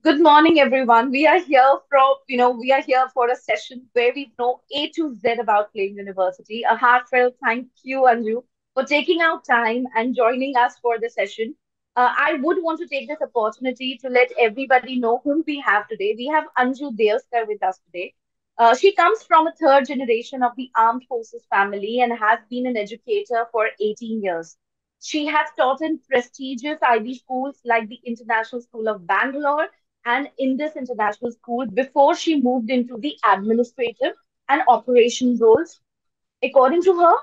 Good morning, everyone. We are here for a session where we know A to Z about Flame University. A heartfelt thank you, Anju, for taking out time and joining us for the session. I would want to take this opportunity to let everybody know whom we have today. We have Anju Deoskar with us today. She comes from a third generation of the armed forces family and has been an educator for 18 years. She has taught in prestigious IB schools like the International School of Bangalore and in this international school before she moved into the administrative and operation roles. According to her,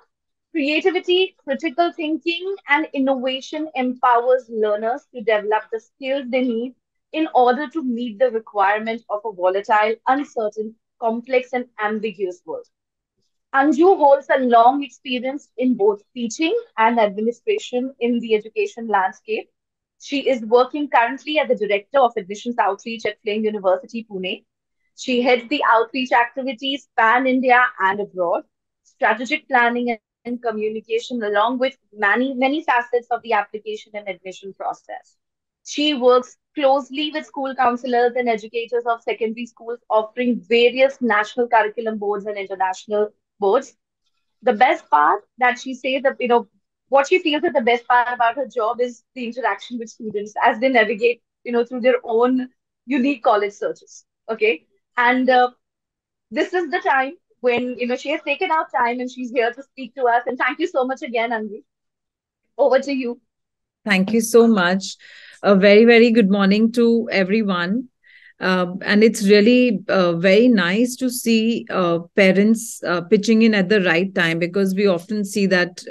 creativity, critical thinking, and innovation empowers learners to develop the skills they need in order to meet the requirement of a volatile, uncertain, complex, and ambiguous world. Anju holds a long experience in both teaching and administration in the education landscape. She is working currently as the Director of Admissions Outreach at Flame University, Pune. She heads the outreach activities pan India and abroad, strategic planning and communication, along with many facets of the application and admission process. She works closely with school counselors and educators of secondary schools, offering various national curriculum boards and international boards. The best part that she says that what she feels is the best part about her job is the interaction with students as they navigate through their own unique college searches. Okay, and this is the time when she has taken out time and she's here to speak to us. And thank you so much again, Anvi. Over to you. Thank you so much. A very, very good morning to everyone. And it's really very nice to see parents pitching in at the right time, because we often see that,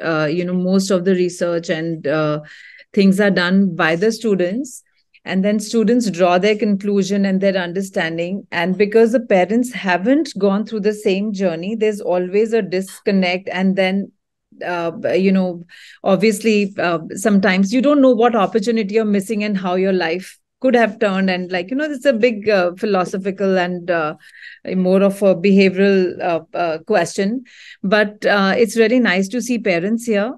most of the research and things are done by the students. And then students draw their conclusion and their understanding. And because the parents haven't gone through the same journey, there's always a disconnect. And then uh, you know obviously sometimes you don't know what opportunity you're missing and how your life could have turned. And it's a big philosophical and more of a behavioral question. But it's really nice to see parents here.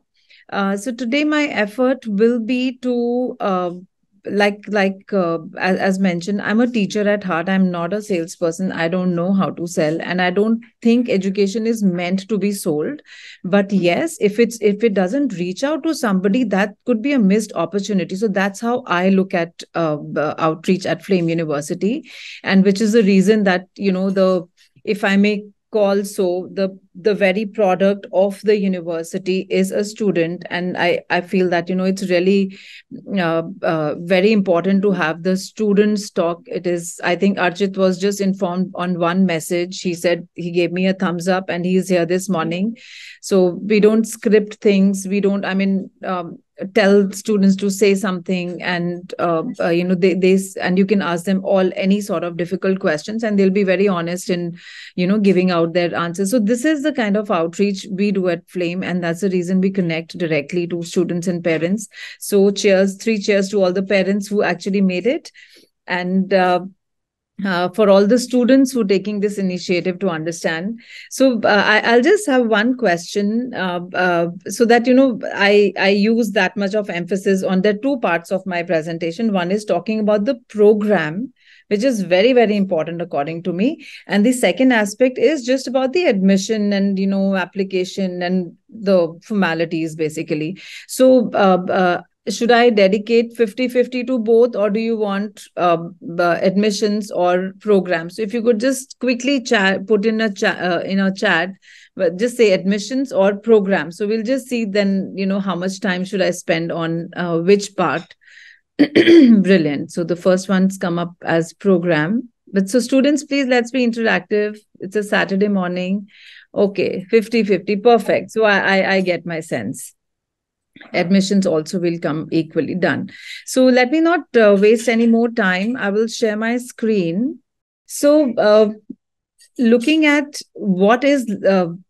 So today my effort will be to as mentioned, I'm a teacher at heart. I'm not a salesperson. I don't know how to sell, and I don't think education is meant to be sold. But yes, if it doesn't reach out to somebody, that could be a missed opportunity. So that's how I look at outreach at Flame University, and which is the reason that the if I may call so, the very product of the university is a student. And I feel that it's really very important to have the students talk. It is, I think Archit was just informed on one message. He said he gave me a thumbs up and he's here this morning. So we don't script things. We don't, tell students to say something. And they and you can ask them all any sort of difficult questions, and they'll be very honest in giving out their answers. So this is the kind of outreach we do at Flame, and that's the reason we connect directly to students and parents. So cheers, three cheers to all the parents who actually made it. And for all the students who are taking this initiative to understand. So I'll just have one question, so that I use that much of emphasis on the two parts of my presentation. One is talking about the program, which is very, very important according to me, and the second aspect is just about the admission and application and the formalities basically. So should I dedicate 50-50 to both, or do you want admissions or programs? So if you could just quickly put in a chat, but just say admissions or programs. So we'll just see then, how much time should I spend on which part. Brilliant. So the first one's come up as program. But so students, please, let's be interactive. It's a Saturday morning. Okay, 50-50. Perfect. So I get my sense. Admissions also will come equally. Done. So let me not waste any more time. I will share my screen. So looking at what is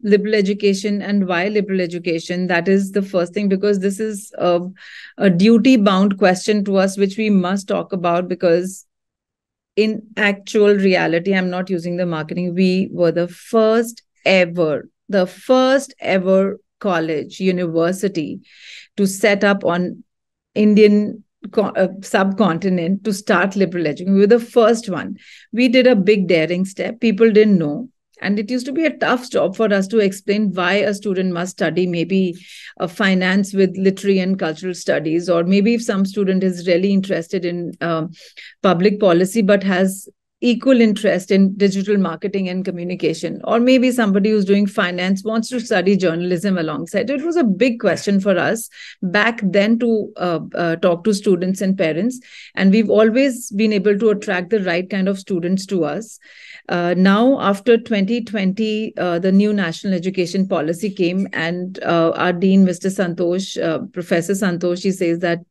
liberal education and why liberal education, that is the first thing, because this is a duty bound question to us, which we must talk about, because in actual reality, I'm not using the marketing, we were the first ever college university to set up on Indian subcontinent to start liberal education. We were the first one. We did a big daring step. People didn't know. And it used to be a tough job for us to explain why a student must study maybe a finance with literary and cultural studies, or maybe if some student is really interested in public policy but has equal interest in digital marketing and communication, or maybe somebody who's doing finance wants to study journalism alongside. It was a big question for us back then to talk to students and parents, and we've always been able to attract the right kind of students to us. Now, after 2020, the new national education policy came, and our dean, Mr. Santosh, Professor Santosh, he says that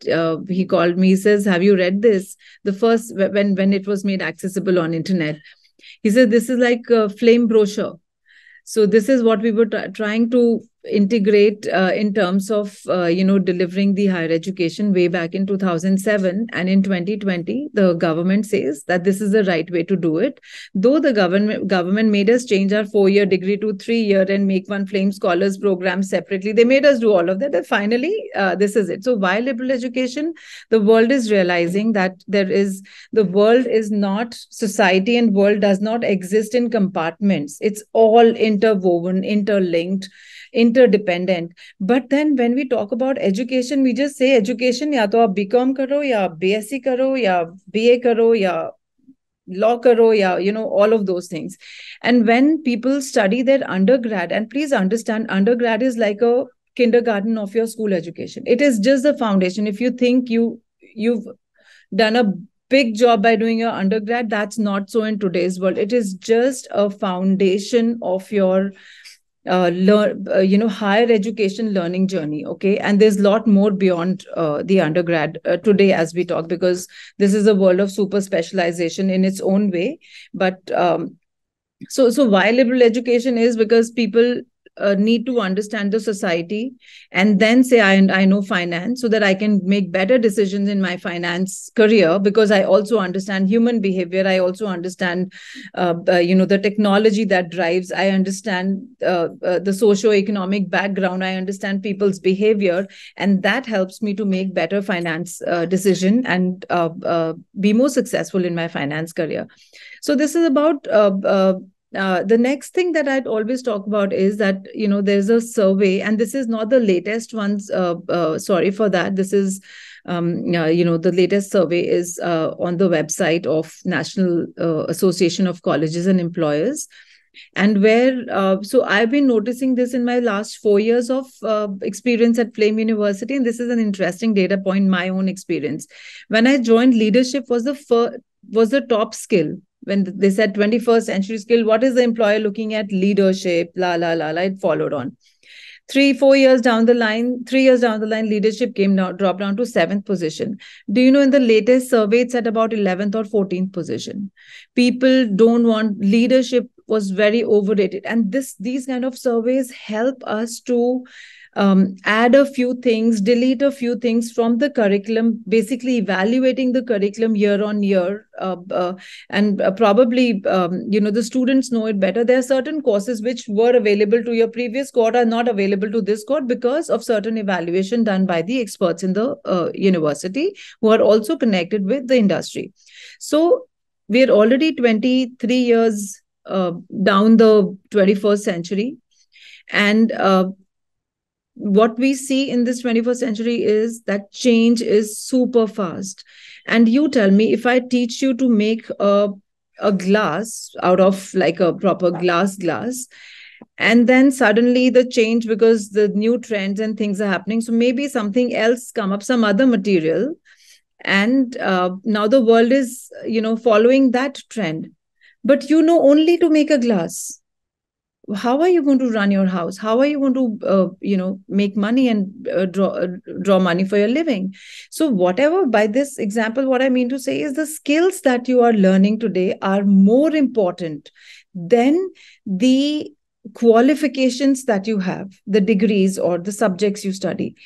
he called me. He says, "Have you read this?" The first, when it was made accessible on internet, he said, "This is like a flame brochure." So this is what we were trying to integrate in terms of delivering the higher education way back in 2007, and in 2020 the government says that this is the right way to do it. Though the government made us change our 4-year degree to 3-year and make one flame scholars program separately, they made us do all of that, and finally this is it. So why liberal education? The world is realizing that the world is not society, and world does not exist in compartments. It's all interwoven, interlinked, interdependent. But then when we talk about education, we just say education, ya to aap BCom karo, ya BSc karo, ya BA karo, ya law karo, ya all of those things. And when people study their undergrad, and please understand, undergrad is like a kindergarten of your school education. It is just the foundation. If you think you've done a big job by doing your undergrad, that's not so in today's world. It is just a foundation of your higher education learning journey. Okay, and there's a lot more beyond the undergrad today as we talk, because this is a world of super specialization in its own way. But so why liberal education is because people need to understand the society and then say, I know finance, so that I can make better decisions in my finance career, because I also understand human behavior. I also understand the technology that drives. I understand the socio-economic background. I understand people's behavior, and that helps me to make better finance decision and be more successful in my finance career. So this is about the next thing that I'd always talk about is that, there's a survey, and this is not the latest ones. Sorry for that. This is, the latest survey is on the website of National Association of Colleges and Employers. And so I've been noticing this in my last 4 years of experience at Flame University. And this is an interesting data point, my own experience. When I joined, leadership was the top skill. When they said 21st century skill, what is the employer looking at? Leadership, it followed on. 3 years down the line, leadership dropped down to 7th position. Do you know, in the latest survey, it's at about 11th or 14th position. People don't want leadership, was very overrated. And these kind of surveys help us to add a few things, delete a few things from the curriculum, basically evaluating the curriculum year on year. And probably, the students know it better. There are certain courses which were available to your previous cohort are not available to this cohort because of certain evaluation done by the experts in the university, who are also connected with the industry. So we're already 23 years down the 21st century. And what we see in this 21st century is that change is super fast. And you tell me, if I teach you to make a glass out of like a proper glass, and then suddenly the change, because the new trends and things are happening, so maybe something else come up, some other material, and now the world is following that trend, but only to make a glass. How are you going to run your house? How are you going to make money and draw money for your living? So whatever, by this example, what I mean to say is the skills that you are learning today are more important than the qualifications that you have, the degrees or the subjects you study.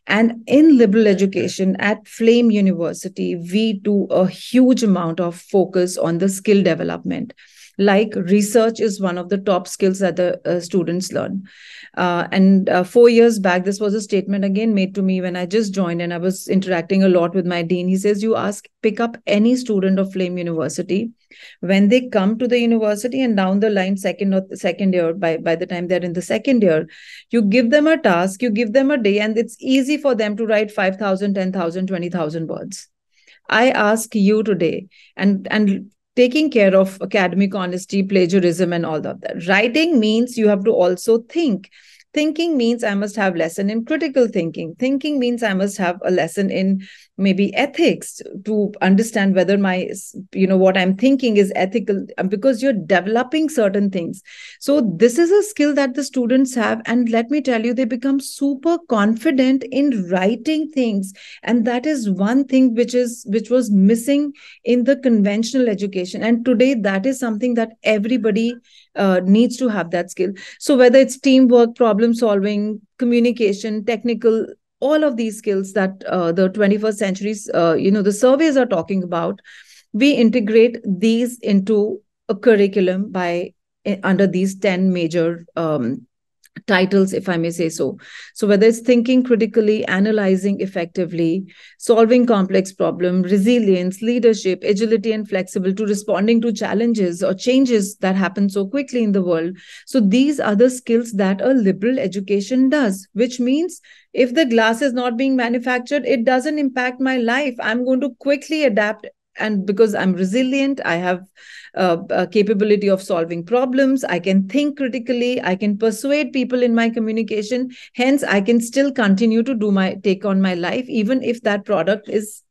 And in liberal education at Flame University, we do a huge amount of focus on the skill development. Like research is one of the top skills that the students learn. And 4 years back, this was a statement again made to me when I just joined and I was interacting a lot with my dean. He says, you pick up any student of Flame University when they come to the university, and down the line, second year, by the time they're in the second year, you give them a task, you give them a day, and it's easy for them to write 5,000, 10,000, 20,000 words. I ask you today, and taking care of academic honesty, plagiarism, and all of that. Writing means you have to also think. Thinking means I must have lesson in critical thinking. Thinking means I must have a lesson in maybe ethics to understand whether my, what I'm thinking is ethical, because you're developing certain things. So this is a skill that the students have, and let me tell you, they become super confident in writing things. And that is one thing which was missing in the conventional education, and today that is something that everybody needs to have that skill. So whether it's teamwork, problem solving, communication, technical, all of these skills that the 21st centuries, the surveys are talking about, we integrate these into a curriculum by under these 10 major titles, if I may say so. So whether it's thinking critically, analyzing effectively, solving complex problems, resilience, leadership, agility, and flexible to responding to challenges or changes that happen so quickly in the world. So these are the skills that a liberal education does, which means if the glass is not being manufactured, it doesn't impact my life. I'm going to quickly adapt, and because I'm resilient, I have a capability of solving problems, I can think critically, I can persuade people in my communication, hence I can still continue to take on my life even if that product is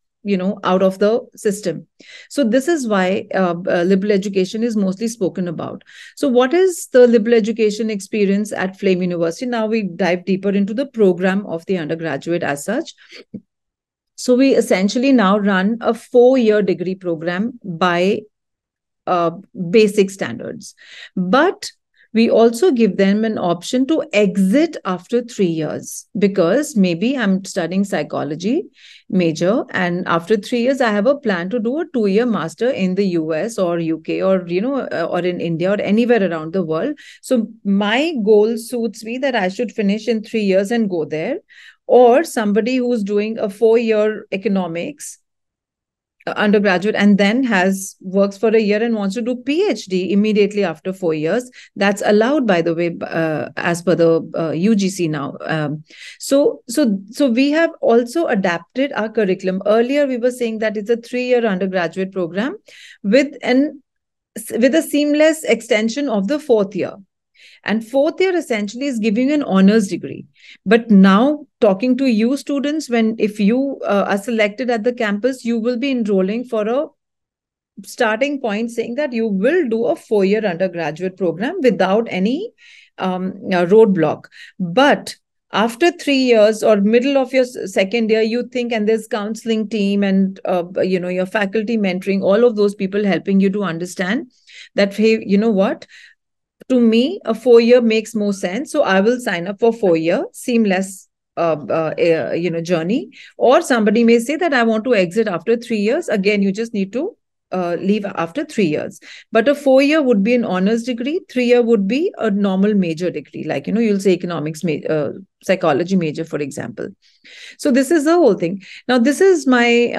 out of the system. So this is why liberal education is mostly spoken about. So what is the liberal education experience at Flame University? Now we dive deeper into the program of the undergraduate as such. So we essentially now run a 4-year degree program by uh, basic standards. But we also give them an option to exit after 3 years, because maybe I'm studying psychology major, and after 3 years I have a plan to do a 2-year master in the US or UK, or or in India or anywhere around the world. So my goal suits me that I should finish in 3 years and go there. Or somebody who's doing a 4-year economics undergraduate and then has works for a year and wants to do PhD immediately after 4 years. That's allowed, by the way, as per the UGC now. So we have also adapted our curriculum. Earlier we were saying that it's a 3-year undergraduate program with a seamless extension of the 4th year. And 4th year essentially is giving an honors degree. But now, talking to you students, if you are selected at the campus, you will be enrolling for a starting point saying that you will do a 4-year undergraduate program without any roadblock. But after 3 years or middle of your second year, you think, and there's counseling team and your faculty mentoring, all of those people helping you to understand that, hey, you know what, to me, a 4-year makes more sense. So I will sign up for 4-year seamless journey. Or somebody may say that I want to exit after 3 years. Again, you just need to leave after 3 years. But a 4-year would be an honors degree. 3-year would be a normal major degree, like you'll say economics, psychology major, for example. So this is the whole thing. Now, this is my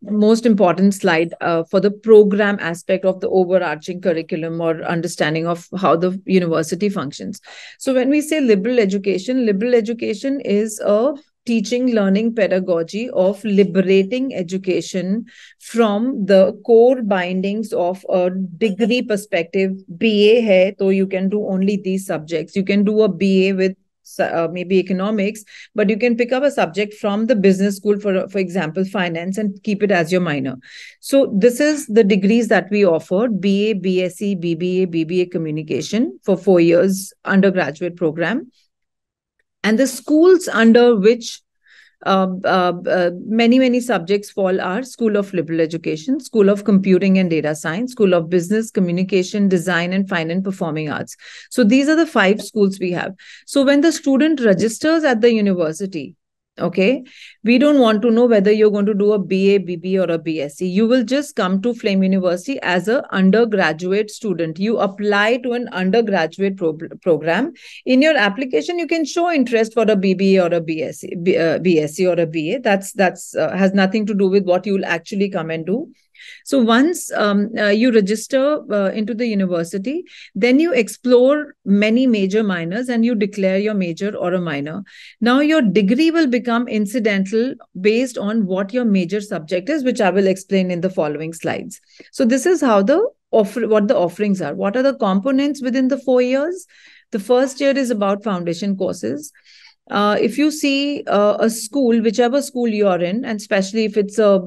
most important slide for the program aspect of the overarching curriculum or understanding of how the university functions. So when we say liberal education is a teaching, learning pedagogy of liberating education from the core bindings of a degree perspective. BA hai, so you can do only these subjects. You can do a BA with maybe economics, but you can pick up a subject from the business school, for example, finance, and keep it as your minor. So this is the degrees that we offered: BA, BSc, BBA communication for 4 years undergraduate program. And the schools under which many subjects fall are School of Liberal Education, School of Computing and Data Science, School of Business, Communication, Design, and Fine and Performing Arts. So these are the 5 schools we have. So when the student registers at the university, Okay. We don't want to know whether you're going to do a BA, BB, or a BSc. You will just come to Flame University as an undergraduate student. You apply to an undergraduate program. In your application, you can show interest for a BBA or a BSc or a BA. That's has nothing to do with what you will actually come and do. So once you register into the university, then you explore many major minors and you declare your major or a minor. Now your degree will become incidental based on what your major subject is, which I will explain in the following slides. So this is how what the offerings are. What are the components within the 4 years? The first year is about foundation courses. If you see a school, whichever school you're in, and especially if it's a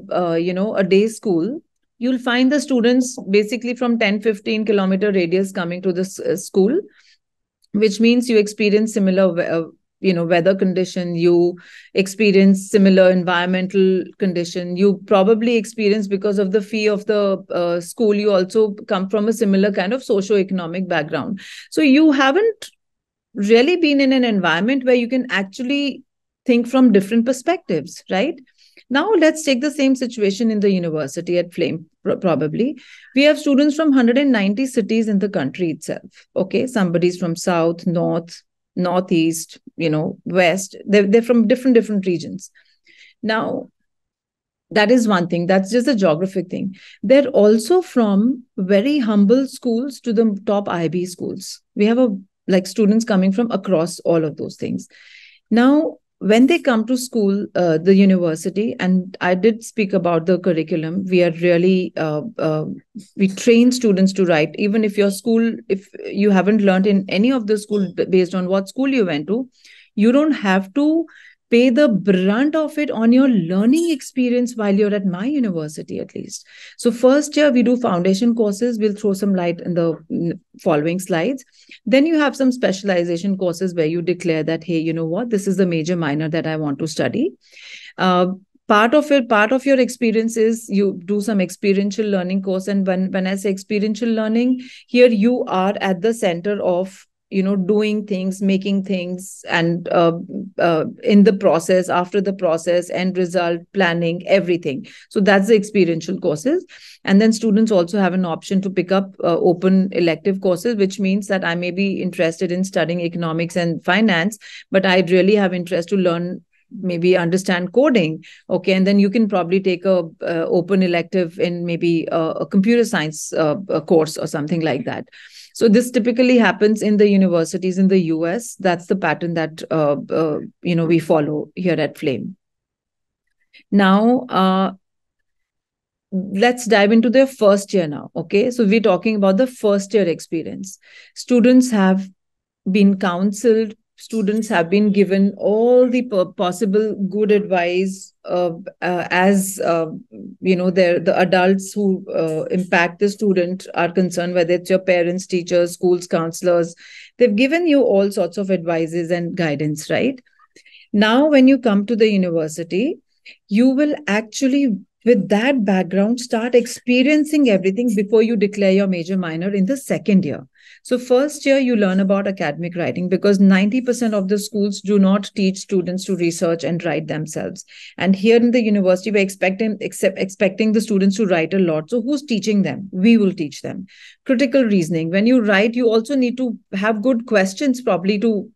day school, you'll find the students basically from 10-15 kilometer radius coming to this school, which means you experience similar weather condition, you experience similar environmental condition, you probably experience, because of the fee of the school, you also come from a similar kind of socio-economic background. So you haven't really been in an environment where you can actually think from different perspectives, right? Now, let's take the same situation in the university at Flame, probably. We have students from 190 cities in the country itself. Okay. Somebody's from South, North, Northeast, West. They're from different regions. Now, that is one thing. That's just a geographic thing. They're also from very humble schools to the top IB schools. We have like students coming from across all of those things. Now, when they come to school, the university, and I did speak about the curriculum, we are really, we train students to write. Even if your school, if you haven't learned in any of the school based on what school you went to, you don't have to pay the brunt of it on your learning experience while you're at my university, at least. So first year, we do foundation courses. We'll throw some light in the following slides. Then you have some specialization courses where you declare that, hey, you know what, this is the major minor that I want to study. Part of your experience is you do some experiential learning course. And when I say experiential learning, here you are at the center of doing things, making things, and in the process, after the process, end result, planning, everything. So that's the experiential courses. And then students also have an option to pick up open elective courses, which means that I may be interested in studying economics and finance, but I really have interest to learn, maybe understand coding. Okay. And then you can probably take a open elective in maybe a computer science course or something like that. So this typically happens in the universities in the US. That's the pattern that we follow here at Flame. Now, let's dive into their first year now. Okay, so we're talking about the first year experience. Students have been counseled. Students have been given all the possible good advice as the adults who impact the student are concerned, whether it's your parents, teachers, schools, counselors. They've given you all sorts of advices and guidance, right? Now, when you come to the university, you will actually, with that background, start experiencing everything before you declare your major minor in the second year. So first year, you learn about academic writing because 90% of the schools do not teach students to research and write themselves. And here in the university, we're expecting the students to write a lot. So who's teaching them? We will teach them. Critical reasoning. When you write, you also need to have good questions probably to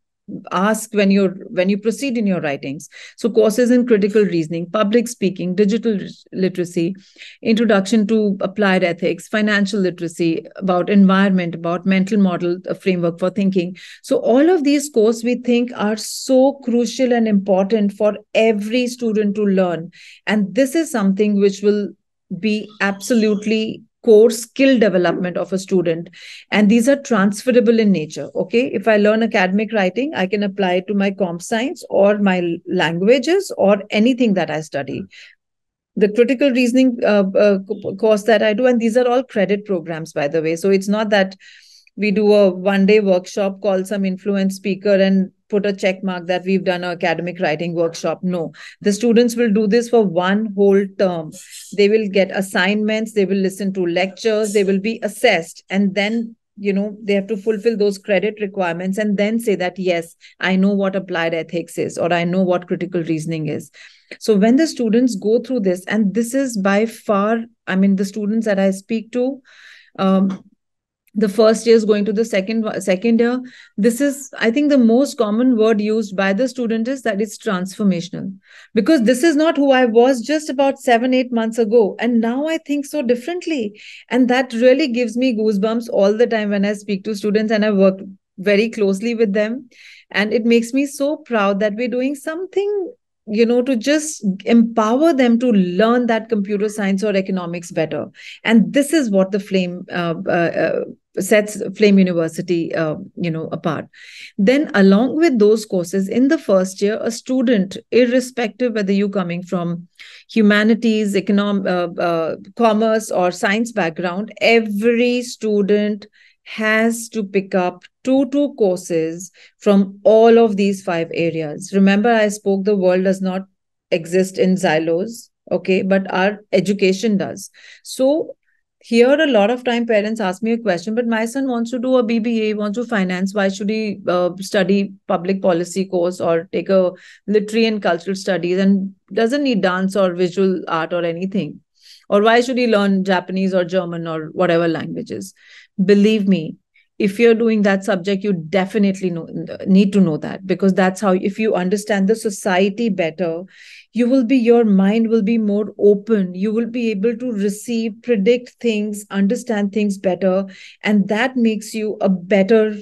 ask when you proceed in your writings. So courses in critical reasoning, public speaking, digital literacy, introduction to applied ethics, financial literacy, about environment, about mental model, a framework for thinking. So all of these courses we think are so crucial and important for every student to learn. And this is something which will be absolutely core skill development of a student, and these are transferable in nature. Okay, if I learn academic writing, I can apply it to my comp science or my languages or anything that I study. The critical reasoning course that I do, and these are all credit programs, by the way. So it's not that we do a one-day workshop, call some influence speaker and put a check mark that we've done an academic writing workshop. No, the students will do this for one whole term. They will get assignments, they will listen to lectures, they will be assessed, and then they have to fulfill those credit requirements and then say that, yes, I know what applied ethics is, or I know what critical reasoning is. So when the students go through this, and this is by far, I mean, the students that I speak to, um, the first year is going to the second year, this is, I think, the most common word used by the student is that it's transformational, because this is not who I was just about 7 8 months ago, and now I think so differently. And that really gives me goosebumps all the time when I speak to students and I work very closely with them. And it makes me so proud that we're doing something, to just empower them to learn that computer science or economics better. And this is what the sets Flame University, apart. Then, along with those courses, in the first year, a student, irrespective whether you coming from humanities, commerce, or science background, every student has to pick up two courses from all of these 5 areas. Remember, I spoke the world does not exist in silos, okay, but our education does. So here, a lot of time parents ask me a question, but my son wants to do a BBA, wants to finance. Why should he study public policy course or take a literary and cultural studies and doesn't need dance or visual art or anything? Or why should he learn Japanese or German or whatever languages? Believe me, if you're doing that subject, you definitely need to know that, because that's how, if you understand the society better, your mind will be more open, you will be able to receive, predict things, understand things better, and that makes you a better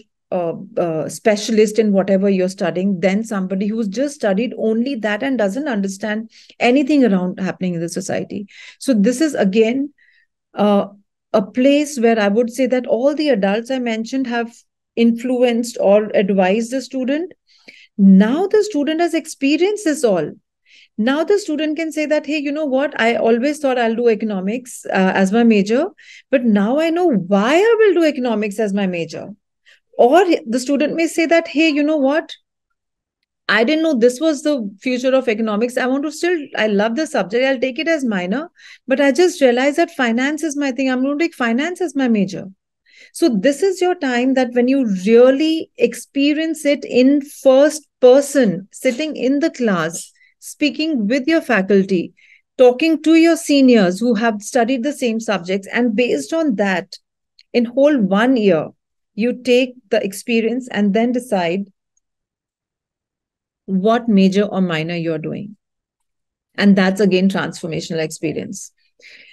specialist in whatever you're studying than somebody who's just studied only that and doesn't understand anything around happening in the society. So this is again uh, a place where I would say that all the adults I mentioned have influenced or advised the student. Now the student has experienced this all. Now the student can say that, hey, you know what, I always thought I'll do economics as my major, but now I know why I will do economics as my major. Or the student may say that, hey, you know what, I didn't know this was the future of economics. I want to still, I love the subject, I'll take it as minor, but I just realized that finance is my thing, I'm going to take finance as my major. So this is your time, that when you really experience it in first person, sitting in the class, speaking with your faculty, talking to your seniors who have studied the same subjects, and based on that, in whole 1 year, you take the experience and then decide what major or minor you're doing. And that's again transformational experience.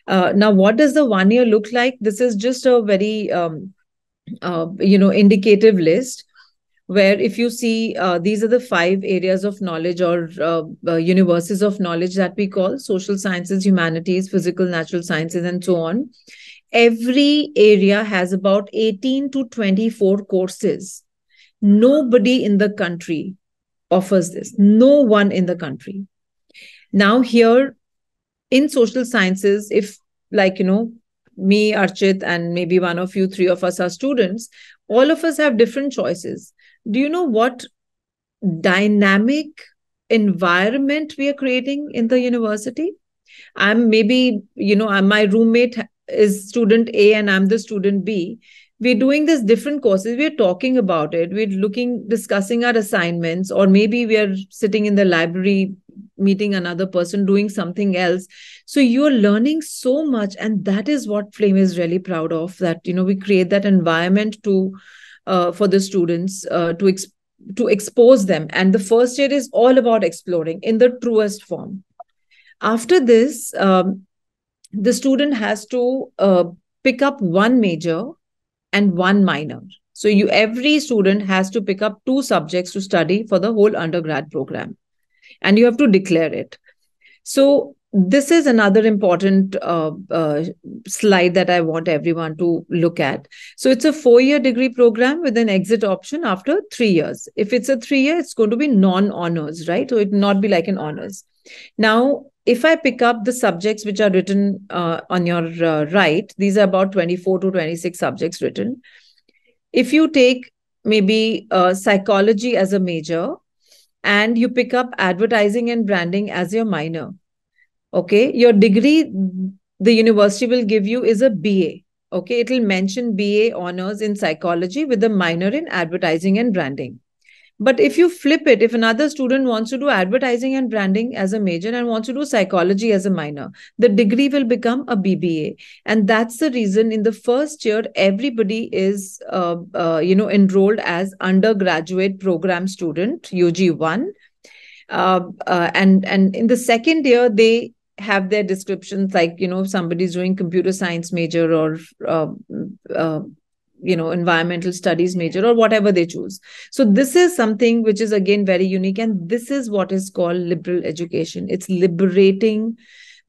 Now, what does the 1 year look like? This is just a very indicative list, where if you see, these are the 5 areas of knowledge, or universes of knowledge, that we call social sciences, humanities, physical, natural sciences, and so on. Every area has about 18 to 24 courses. Nobody in the country offers this, no one in the country. Now here, in social sciences, if, like, me, Archit, and maybe one of you, 3 of us are students, all of us have different choices. Do you know what dynamic environment we are creating in the university? I'm maybe, my roommate is student A and I'm the student B. We're doing this different courses. We're talking about it. We're discussing our assignments, or maybe we are sitting in the library, meeting another person, doing something else. So you're learning so much. And that is what Flame is really proud of, that, we create that environment for the students, to expose them. And the first year is all about exploring in the truest form. After this, the student has to pick up one major and one minor. So every student has to pick up 2 subjects to study for the whole undergrad program, and you have to declare it. So this is another important slide that I want everyone to look at. So it's a 4-year degree program with an exit option after 3 years. If it's a 3-year, it's going to be non-honors, right? So it will not be like an honors. Now, if I pick up the subjects which are written on your right, these are about 24 to 26 subjects written. If you take maybe psychology as a major, and you pick up advertising and branding as your minor, okay, your degree the university will give you is a BA. Okay, it'll mention BA honors in psychology with a minor in advertising and branding. But if you flip it, if another student wants to do advertising and branding as a major and wants to do psychology as a minor, the degree will become a BBA. And that's the reason in the first year, everybody is, enrolled as undergraduate program student, UG1. And in the second year, they have their descriptions like, if somebody's doing computer science major or uh, uh, environmental studies major or whatever they choose. So this is something which is again very unique, and this is what is called liberal education. It's liberating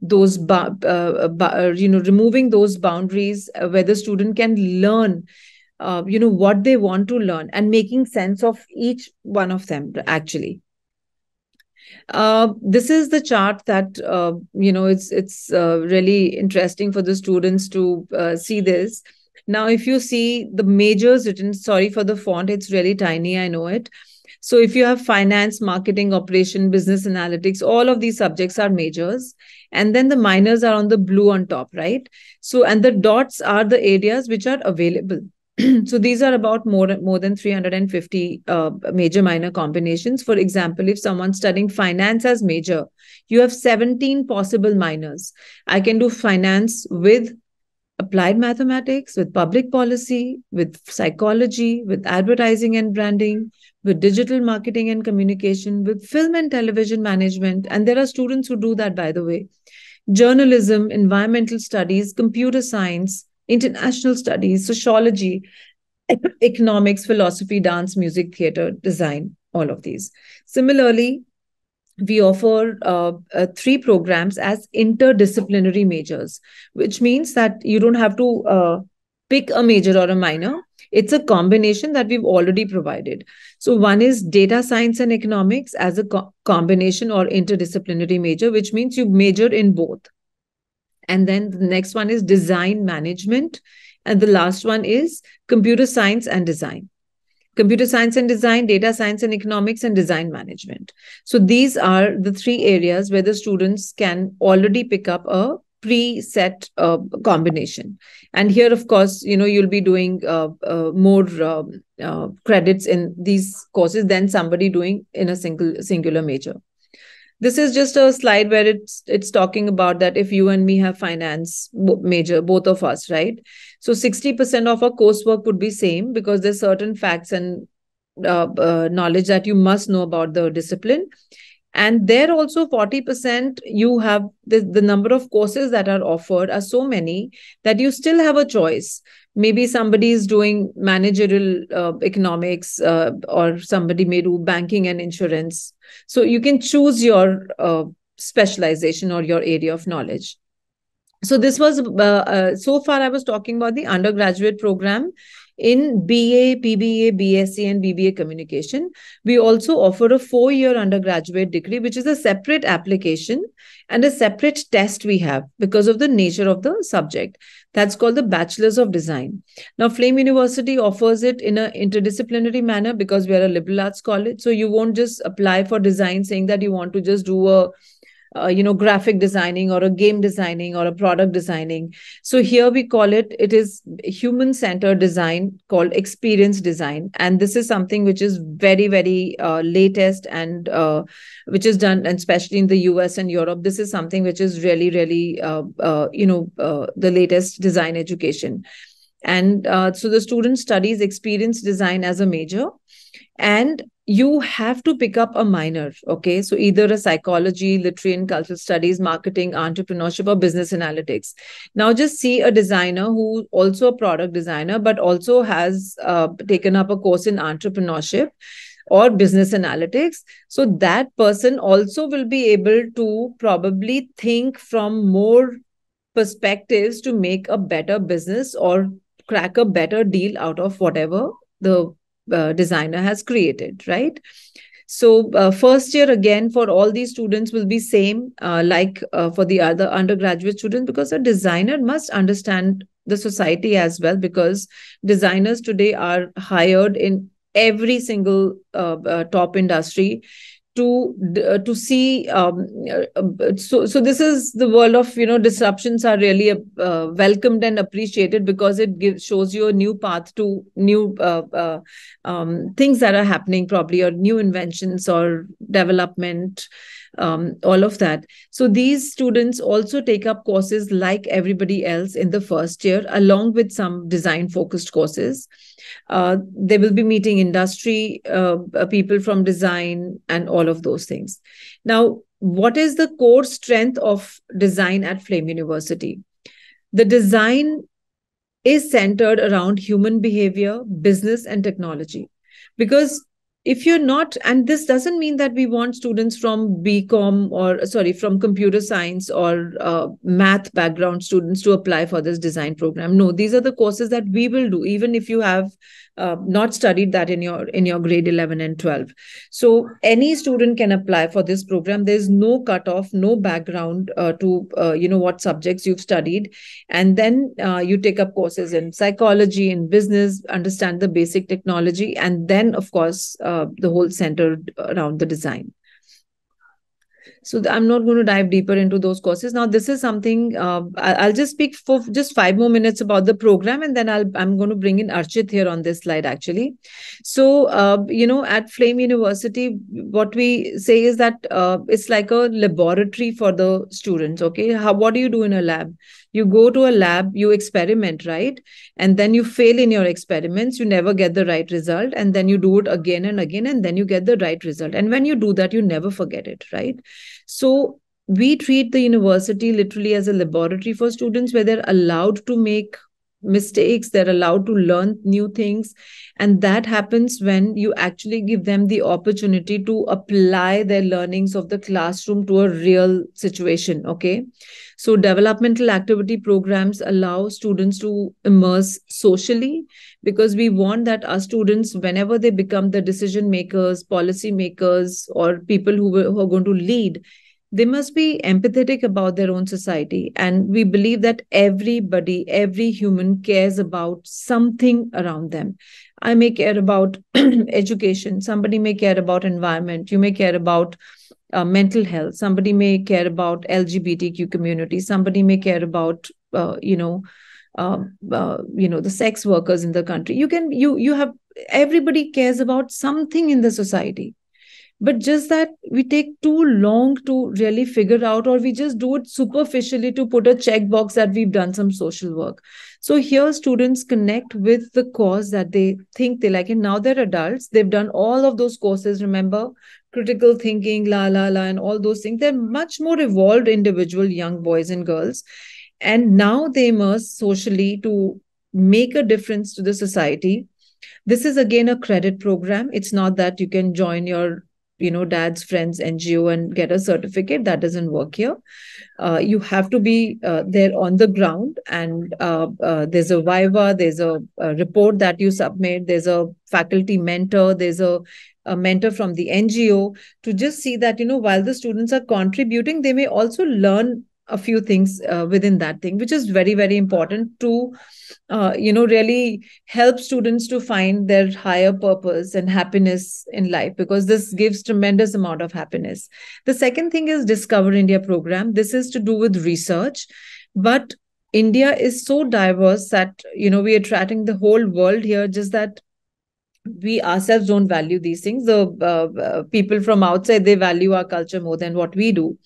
those removing those boundaries, where the student can learn what they want to learn and making sense of each one of them actually. This is the chart that it's really interesting for the students to see this. Now, if you see the majors written, sorry for the font, it's really tiny, I know it. So if you have finance, marketing, operation, business analytics, all of these subjects are majors. And then the minors are on the blue on top, right? So, and the dots are the areas which are available. So these are about more than 350 major minor combinations. For example, if someone's studying finance as major, you have 17 possible minors. I can do finance with applied mathematics, with public policy, with psychology, with advertising and branding, with digital marketing and communication, with film and television management. And there are students who do that, by the way. Journalism, environmental studies, computer science, international studies, sociology, economics, philosophy, dance, music, theater, design, all of these. Similarly, we offer three programs as interdisciplinary majors, which means that you don't have to pick a major or a minor. It's a combination that we've already provided. So, one is data science and economics as a combination or interdisciplinary major, which means you major in both. And then the next one is design management. And the last one is computer science and design. Computer science and design, data science and economics, and design management. So these are the three areas where the students can already pick up a preset combination. And here, of course, you'll be doing more credits in these courses than somebody doing in a singular major. This is just a slide where it's talking about that if you and me have finance major, both of us, right? So 60% of our coursework would be same because there's certain facts and knowledge that you must know about the discipline. And there also 40% you have the number of courses that are offered are so many that you still have a choice. Maybe somebody is doing managerial economics, or somebody may do banking and insurance. So you can choose your specialization or your area of knowledge. So this was so far I was talking about the undergraduate program in BA, PBA, BSc, and BBA communication. We also offer a 4-year undergraduate degree, which is a separate application and a separate test we have because of the nature of the subject. That's called the Bachelor's of Design. Now, Flame University offers it in an interdisciplinary manner because we are a liberal arts college. So you won't just apply for design saying that you want to just do a graphic designing or a game designing or a product designing. So here we call it is human centered design called experience design. And this is something which is very, very latest and which is done, and especially in the US and Europe. This is something which is really, really, the latest design education. And so the student studies experience design as a major, and you have to pick up a minor. Okay, so either a psychology, literary and cultural studies, marketing, entrepreneurship, or business analytics. Now just see a designer who also a product designer but also has taken up a course in entrepreneurship or business analytics. So that person also will be able to probably think from more perspectives to make a better business or crack a better deal out of whatever the designer has created, right? So first year again for all these students will be same like for the other undergraduate students, because a designer must understand the society as well, because designers today are hired in every single top industry to see so this is the world of, disruptions are really welcomed and appreciated, because it shows you a new path to new things that are happening, probably, or new inventions or development, all of that. So these students also take up courses like everybody else in the first year, along with some design focused courses. They will be meeting industry people from design and all of those things. Now, what is the core strength of design at Flame University? The design is centered around human behavior, business, and technology. Because if you're not, and this doesn't mean that we want students from BCom, or sorry, from computer science or math background students to apply for this design program. No, these are the courses that we will do, even if you have not studied that in your grade 11 and 12. So any student can apply for this program. There's no cutoff, no background to what subjects you've studied, and then you take up courses in psychology, in business, understand the basic technology, and then, of course, the whole centered around the design. So I'm not going to dive deeper into those courses now. This is something I'll just speak for just 5 more minutes about the program, and then I'm going to bring in Archit here on this slide, actually. So at Flame University, what we say is that it's like a laboratory for the students. Okay, what do you do in a lab? You go to a lab, you experiment, right? And then you fail in your experiments, you never get the right result, and then you do it again and again, and then you get the right result. And when you do that, you never forget it, right? So we treat the university literally as a laboratory for students, where they're allowed to make mistakes, they're allowed to learn new things. And that happens when you actually give them the opportunity to apply their learnings of the classroom to a real situation. Okay, so developmental activity programs allow students to immerse socially, because we want that our students, whenever they become the decision makers, policy makers, or people who are going to lead, they must be empathetic about their own society. And we believe that everybody, every human cares about something around them. I may care about education, somebody may care about environment, you may care about mental health, somebody may care about LGBTQ community, somebody may care about the sex workers in the country. You have, everybody cares about something in the society, but just that we take too long to really figure out, or we just do it superficially to put a checkbox that we've done some social work. So here students connect with the cause that they think they like, and now they're adults, they've done all of those courses, remember, critical thinking, la, and all those things. They're much more evolved individual young boys and girls, and now they immerse socially to make a difference to the society. This is again a credit program. It's not that you can join your dad's friends NGO and get a certificate. That doesn't work here. You have to be there on the ground, and there's a viva, there's a report that you submit, there's a faculty mentor, there's a mentor from the NGO, to just see that while the students are contributing, they may also learn a few things within that thing, which is very, very important to really help students to find their higher purpose and happiness in life, because this gives tremendous amount of happiness. The second thing is Discover India program. This is to do with research, but India is so diverse that we are attracting the whole world here, just that we ourselves don't value these things. The people from outside, they value our culture more than what we do.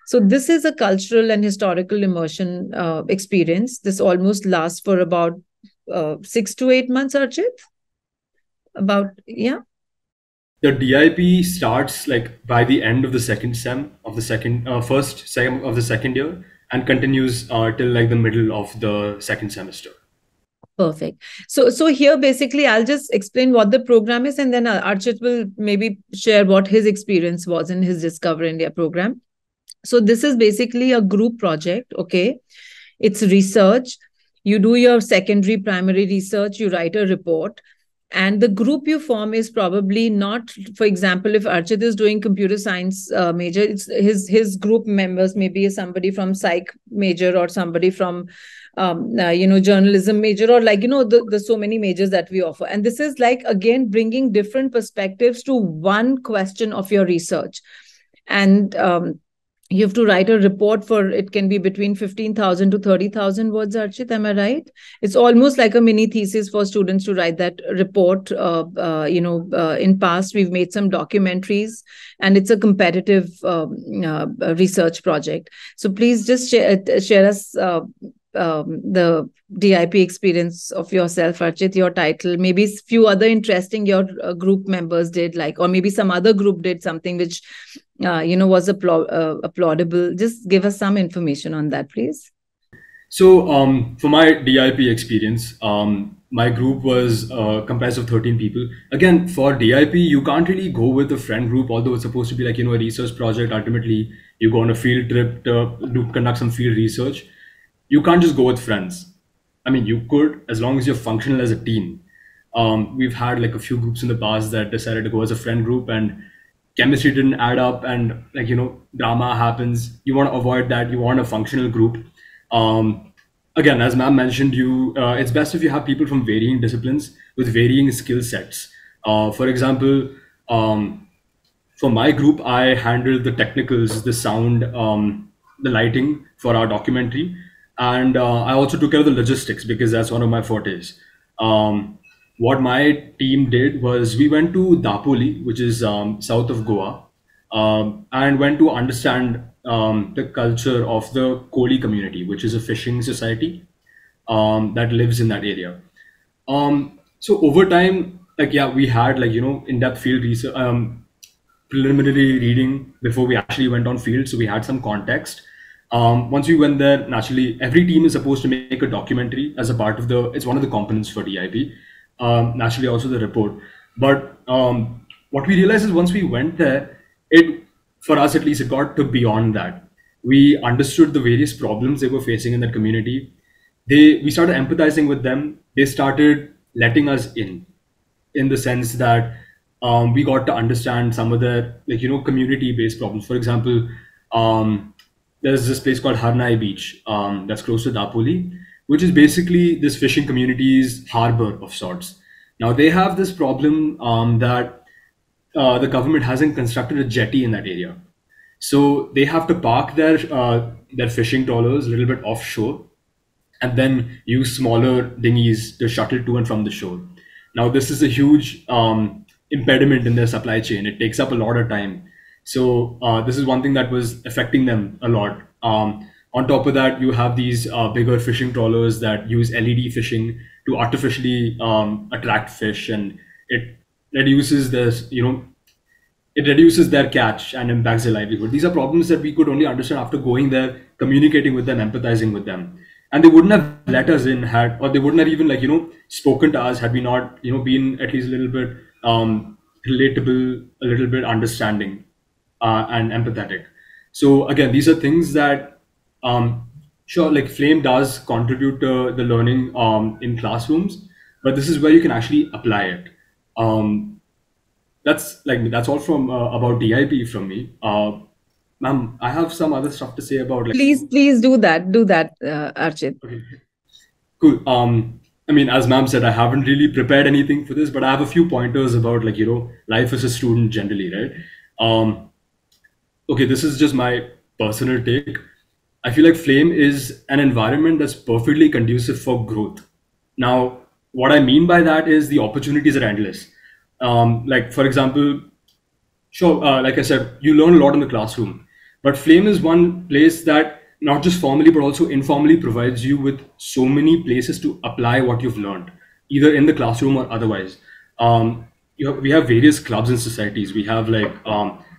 So this is a cultural and historical immersion experience. This almost lasts for about 6 to 8 months, Archit. About, yeah. The DIP starts like by the end of the second sem of the first sem of the second year, and continues till like the middle of the second semester. Perfect. So here basically I'll just explain what the program is, and then Archit will maybe share what his experience was in his Discover India program. So this is basically a group project, okay? It's research. You do your secondary, primary research, you write a report, and the group you form is probably not, for example, if Archit is doing computer science major, it's his group members maybe somebody from psych major, or somebody from journalism major, or like, the so many majors that we offer. And this is like, again, bringing different perspectives to one question of your research. And you have to write a report for, it can be between 15,000 to 30,000 words, Archit, am I right? It's almost like a mini thesis for students to write that report. In past, we've made some documentaries, and it's a competitive research project. So please just share us the DIP experience of yourself, Archit, your title, maybe few other interesting your group members did, like, or maybe some other group did something which was applaudable. Just give us some information on that, please. So, for my DIP experience, my group was comprised of 13 people. Again, for DIP, you can't really go with a friend group, although it's supposed to be like, a research project. Ultimately, you go on a field trip to conduct some field research. You can't just go with friends. I mean, you could, as long as you're functional as a team. We've had like a few groups in the past that decided to go as a friend group, and chemistry didn't add up, and like, drama happens. You want to avoid that. You want a functional group. Again, as ma'am mentioned, it's best if you have people from varying disciplines with varying skill sets. For example, for my group, I handled the technicals, the sound, the lighting for our documentary, and I also took care of the logistics because that's one of my fortes. What my team did was we went to Dapoli, which is south of Goa, and went to understand the culture of the Koli community, which is a fishing society that lives in that area. So over time, like, yeah, we had like, in-depth field research, preliminary reading before we actually went on field, so we had some context. Once we went there, naturally, every team is supposed to make a documentary as a part of it's one of the components for DIP. Naturally, also the report. But what we realized is once we went there, for us at least, it got to beyond that. We understood the various problems they were facing in that community. We started empathizing with them. They started letting us in the sense that we got to understand some of the like, community-based problems. For example, there's this place called Harnai Beach that's close to Dapoli, which is basically this fishing community's harbor of sorts. Now they have this problem that the government hasn't constructed a jetty in that area, so they have to park their fishing trawlers a little bit offshore, and then use smaller dinghies to shuttle to and from the shore. Now this is a huge impediment in their supply chain. It takes up a lot of time. So this is one thing that was affecting them a lot. On top of that, you have these bigger fishing trawlers that use LED fishing to artificially attract fish, and it reduces this, it reduces their catch and impacts their livelihood. These are problems that we could only understand after going there, communicating with them, empathizing with them. And they wouldn't have let us in or they wouldn't have even like, spoken to us had we not, been at least a little bit relatable, a little bit understanding and empathetic. So again, these are things that, sure, like Flame does contribute to the learning in classrooms, but this is where you can actually apply it. That's all from about DIP from me. Ma'am, I have some other stuff to say about like. Please do that, Archit. Okay, cool. I mean, as ma'am said, I haven't really prepared anything for this, but I have a few pointers about like, life as a student generally, right? Okay, this is just my personal take. I feel like Flame is an environment that's perfectly conducive for growth. Now, what I mean by that is the opportunities are endless. Like, for example, sure, like I said, you learn a lot in the classroom, but Flame is one place that not just formally, but also informally provides you with so many places to apply what you've learned, either in the classroom or otherwise. We have various clubs and societies. We have like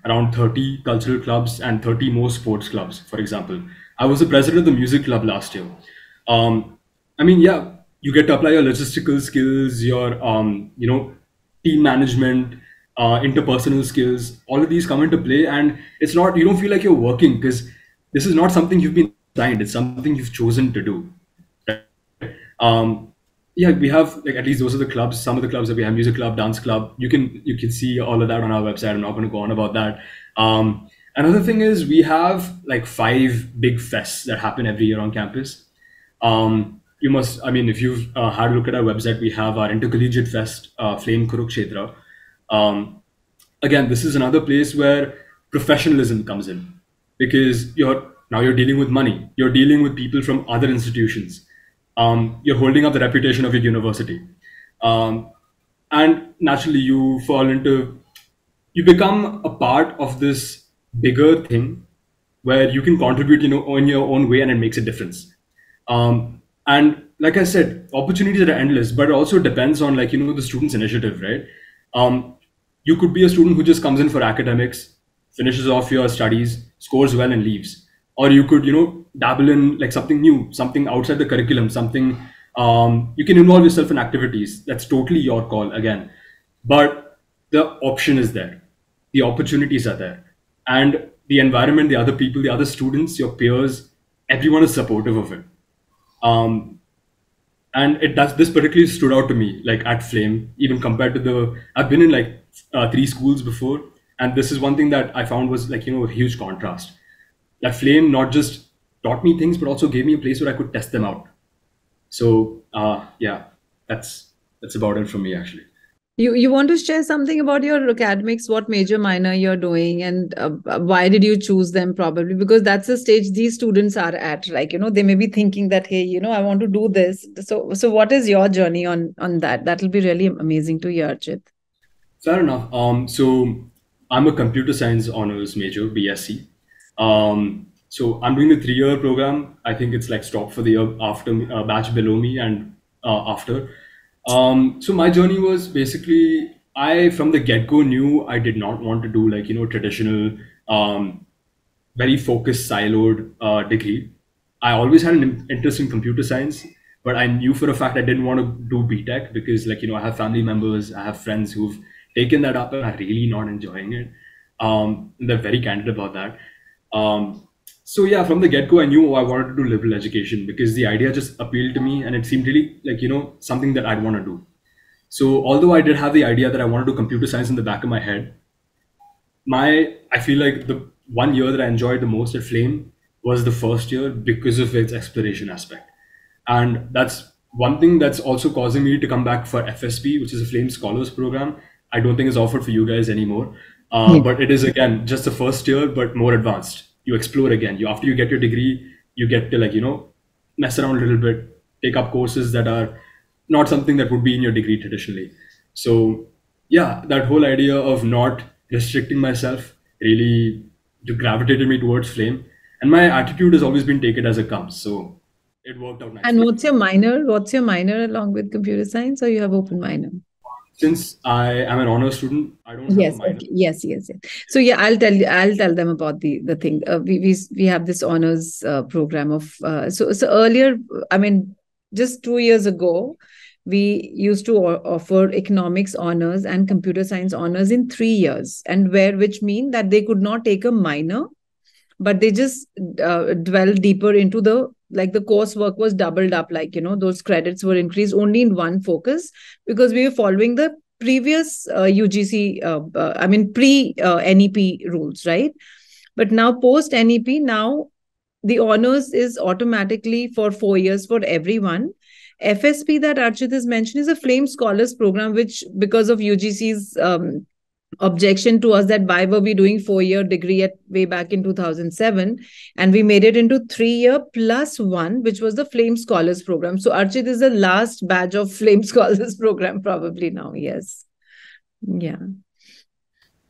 around 30 cultural clubs and 30 more sports clubs, for example. I was the president of the music club last year. I mean, yeah, you get to apply your logistical skills, your, team management, interpersonal skills. All of these come into play, and you don't feel like you're working because this is not something you've been assigned. It's something you've chosen to do. Yeah, we have like at least those are the clubs. Some of the clubs that we have: music club, dance club. You can see all of that on our website. I'm not going to go on about that. Another thing is we have like 5 big fests that happen every year on campus. You must, I mean, if you've had a look at our website, we have our intercollegiate fest, Flame Kurukshetra. Um, Again, this is another place where professionalism comes in, because you're dealing with money, you're dealing with people from other institutions, you're holding up the reputation of your university, um, and naturally you become a part of this bigger thing where you can contribute, in your own way, and it makes a difference. And like I said, opportunities are endless, but it also depends on, like, the student's initiative, right? um, you could be a student who just comes in for academics, finishes off your studies, scores well, and leaves. Or you could, dabble in like something new, something outside the curriculum, something, you can involve yourself in activities. That's totally your call again. But the option is there, the opportunities are there, and the environment, the other people, the other students, your peers, everyone is supportive of it. Um, and it does this particularly stood out to me, like at Flame, even compared to the I've been in like three schools before, and this is one thing that I found was, like, a huge contrast. That Flame not just taught me things, but also gave me a place where I could test them out. So yeah, that's about it from me, actually. You want to share something about your academics, what major minor you're doing, and why did you choose them? Probably because that's the stage these students are at. Like, they may be thinking that, hey, I want to do this. So what is your journey on that? That'll be really amazing to hear, Chit. Fair enough. So I'm a computer science honors major, BSc. So I'm doing the 3-year program. I think it's like stopped for the year after batch below me and after. So my journey was basically, I from the get-go knew I did not want to do, like, traditional, very focused, siloed degree. I always had an interest in computer science, but I knew for a fact I didn't want to do BTech because, like, I have family members, I have friends who've taken that up and are really not enjoying it. They're very candid about that. So yeah, from the get-go, I knew I wanted to do liberal education because the idea just appealed to me and it seemed really like, something that I'd want to do. So although I did have the idea that I wanted to do computer science in the back of my head, I feel like the one year that I enjoyed the most at Flame was the first year because of its exploration aspect. And that's one thing that's also causing me to come back for FSP, which is a Flame Scholars Program. I don't think it's offered for you guys anymore. Yeah. But it is, again, just the first year, but more advanced. You explore again. After you get your degree, you get to, like, mess around a little bit, take up courses that are not something that would be in your degree traditionally. So yeah, that whole idea of not restricting myself really gravitated me towards Flame. And my attitude has always been take it as it comes. So it worked out And nicely for what's me. your minor? What's your minor along with computer science, or you have open minor? Since I am an honor student, I don't have a Yes. minor. Okay. Yes. So yeah, I'll tell them about the thing. We have this honors program of so earlier. I mean, just 2 years ago, we used to offer economics honors and computer science honors in 3 years, and which mean that they could not take a minor, but they just dwell deeper into the coursework was doubled up, like, those credits were increased only in one focus because we were following the previous UGC, I mean pre NEP rules, right? But now post NEP, now the honors is automatically for 4 years for everyone. FSP that Archit has mentioned is a Flame Scholars program, which because of UGC's objection to us that why were we doing 4 year degree at way back in 2007, and we made it into 3 year plus one, which was the Flame Scholars program. So Archit is the last batch of Flame Scholars program probably now. Yes. Yeah.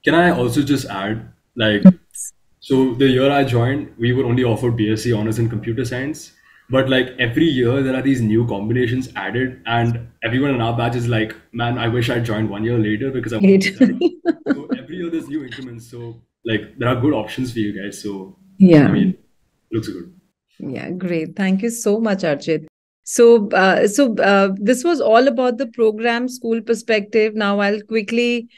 Can I also just add, like, so the year I joined, we were only offered BSc honors in computer science. But like every year, there are these new combinations added, and everyone in our batch is like, "Man, I wish I joined 1 year later because I want Great. this added." So every year there's new increments. So like there are good options for you guys. So I Yeah. mean, looks good. Yeah, great. Thank you so much, Archit. This was all about the program school perspective. Now I'll quickly,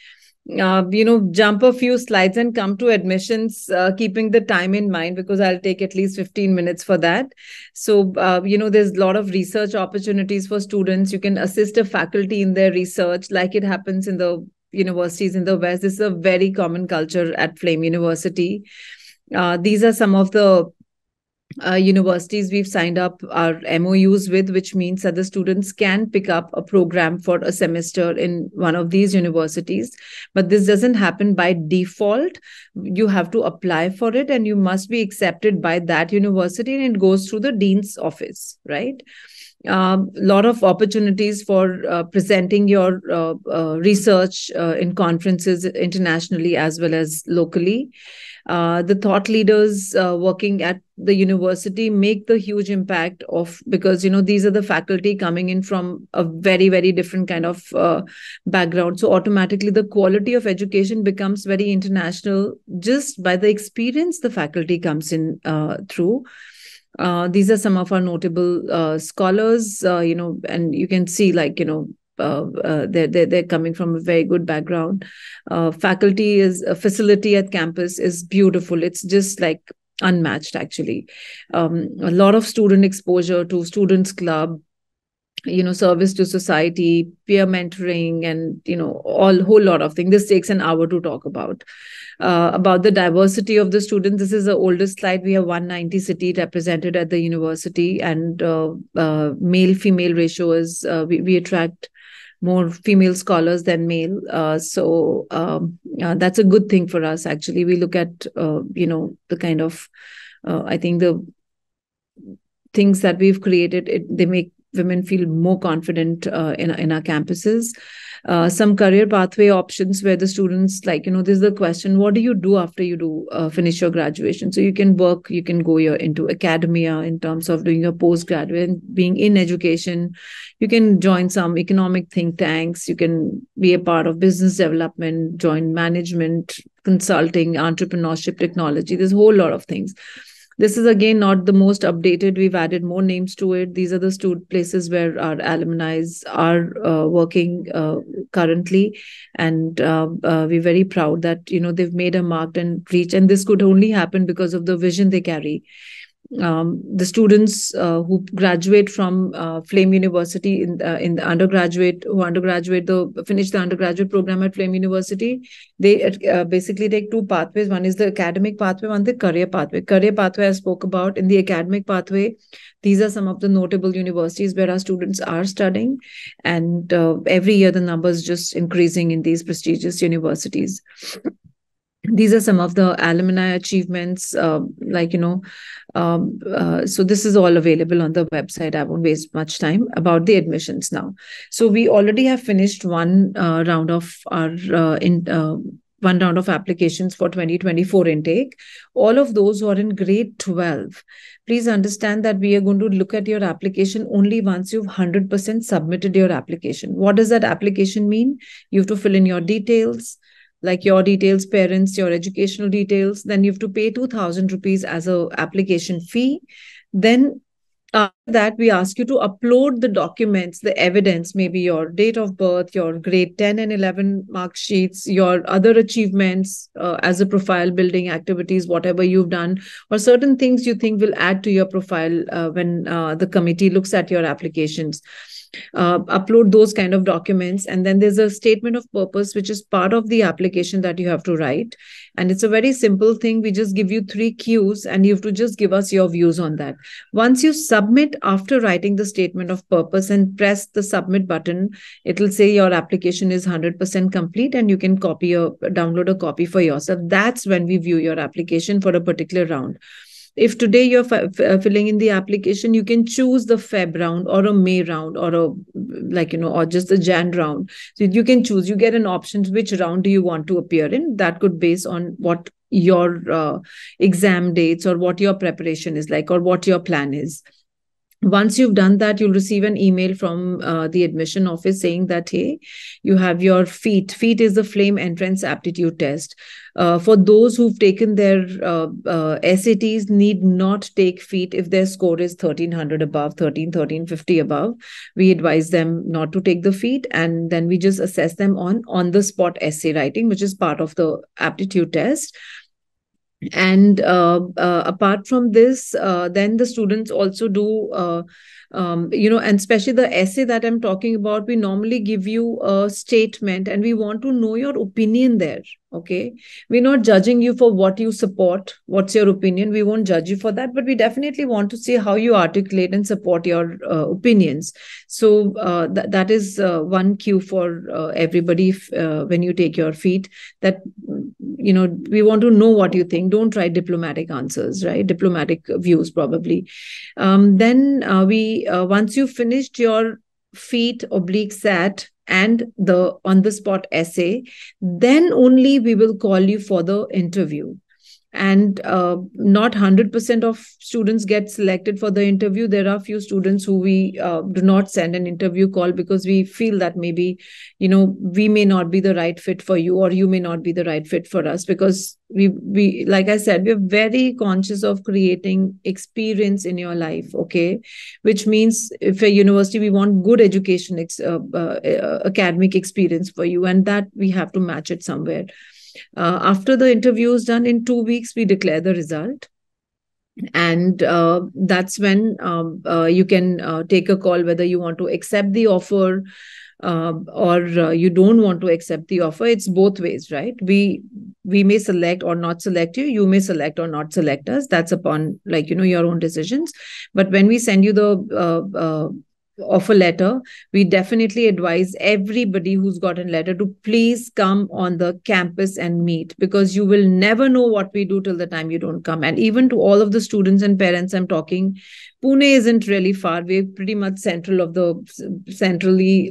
jump a few slides and come to admissions, keeping the time in mind because I'll take at least 15 minutes for that. So, there's a lot of research opportunities for students. You can assist a faculty in their research, like it happens in the universities in the West. This is a very common culture at Flame University. These are some of the universities we've signed up our MOUs with, which means that the students can pick up a program for a semester in one of these universities. But this doesn't happen by default. You have to apply for it and you must be accepted by that university, and it goes through the dean's office, right? A lot of opportunities for presenting your research in conferences internationally as well as locally. The thought leaders working at the university make the huge impact of, because these are the faculty coming in from a very very different kind of background, so automatically the quality of education becomes very international just by the experience the faculty comes in through. These are some of our notable scholars, and you can see, like, they're coming from a very good background. Faculty is a facility at campus is beautiful. It's just like unmatched, actually. A lot of student exposure to students club, service to society, peer mentoring, and all whole lot of things. This takes an hour to talk about the diversity of the students. This is the oldest slide. We have 190 city represented at the university, and male female ratio is, we attract more female scholars than male. That's a good thing for us, actually. We look at the kind of I think the things that we've created, they make women feel more confident in our campuses. Some career pathway options where the students, like, this is the question: what do you do after you do finish your graduation? So you can work, you can go into academia in terms of doing your postgraduate, being in education. You can join some economic think tanks, you can be a part of business development, join management, consulting, entrepreneurship, technology. There's a whole lot of things. This is again not the most updated. We've added more names to it. These are the places where our alumni are working currently, and we're very proud that they've made a marked and reach. And this could only happen because of the vision they carry. The students who graduate from Flame University in the undergraduate, finish the undergraduate program at Flame University, they basically take two pathways. One is the academic pathway, one the career pathway. Career pathway I spoke about. In the academic pathway, these are some of the notable universities where our students are studying, and every year the numbers just increasing in these prestigious universities. These are some of the alumni achievements, so this is all available on the website. I won't waste much time about the admissions now. So we already have finished one round of our one round of applications for 2024 intake. All of those who are in grade 12, please understand that we are going to look at your application only once you've 100% submitted your application. What does that application mean? You have to fill in your details, like your details, parents, your educational details. Then you have to pay 2,000 rupees as a application fee. Then after that, we ask you to upload the documents, the evidence, maybe your date of birth, your grade 10 and 11 mark sheets, your other achievements as a profile building activities, whatever you've done, or certain things you think will add to your profile when the committee looks at your applications. Upload those kind of documents, and then there's a statement of purpose which is part of the application that you have to write, and it's a very simple thing. We just give you 3 cues and you have to just give us your views on that. Once you submit after writing the statement of purpose and press the submit button, it will say your application is 100% complete and you can download a copy for yourself. That's when we view your application for a particular round. If today you're filling in the application, you can choose the Feb round or a May round or or just the Jan round. So you can choose, you get an option which round do you want to appear in. That could base on what your exam dates or what your preparation is like or what your plan is. Once you've done that, you'll receive an email from the admission office saying that, hey, you have your FEAT. FEAT is the Flame Entrance Aptitude Test. For those who've taken their SATs, need not take FEAT if their score is 1300 above, 1350 above. We advise them not to take the FEAT, and then we just assess them on the spot essay writing, which is part of the aptitude test. And apart from this, then the students also do and especially the essay that I'm talking about, we normally give you a statement and we want to know your opinion there. Okay, we're not judging you for what you support, what's your opinion. We won't judge you for that, but we definitely want to see how you articulate and support your opinions. So that is one cue for everybody when you take your feet, that we want to know what you think. Don't try diplomatic answers, right? Diplomatic views probably. Then we once you finished your feet oblique sat and the on the spot essay, then only we will call you for the interview. And not 100% of students get selected for the interview. There are few students who we do not send an interview call because we feel that maybe we may not be the right fit for you, or you may not be the right fit for us, because we like I said, we're very conscious of creating experience in your life. Okay, which means if a university, we want good education academic experience for you, and that we have to match it somewhere. After the interview is done, in 2 weeks, we declare the result. And that's when you can take a call whether you want to accept the offer or you don't want to accept the offer. It's both ways, right? We may select or not select you. You may select or not select us. That's upon your own decisions. But when we send you the offer letter, we definitely advise everybody who's gotten letter to please come on the campus and meet, because you will never know what we do till the time you don't come. And even to all of the students and parents I'm talking, Pune isn't really far. We're pretty much centrally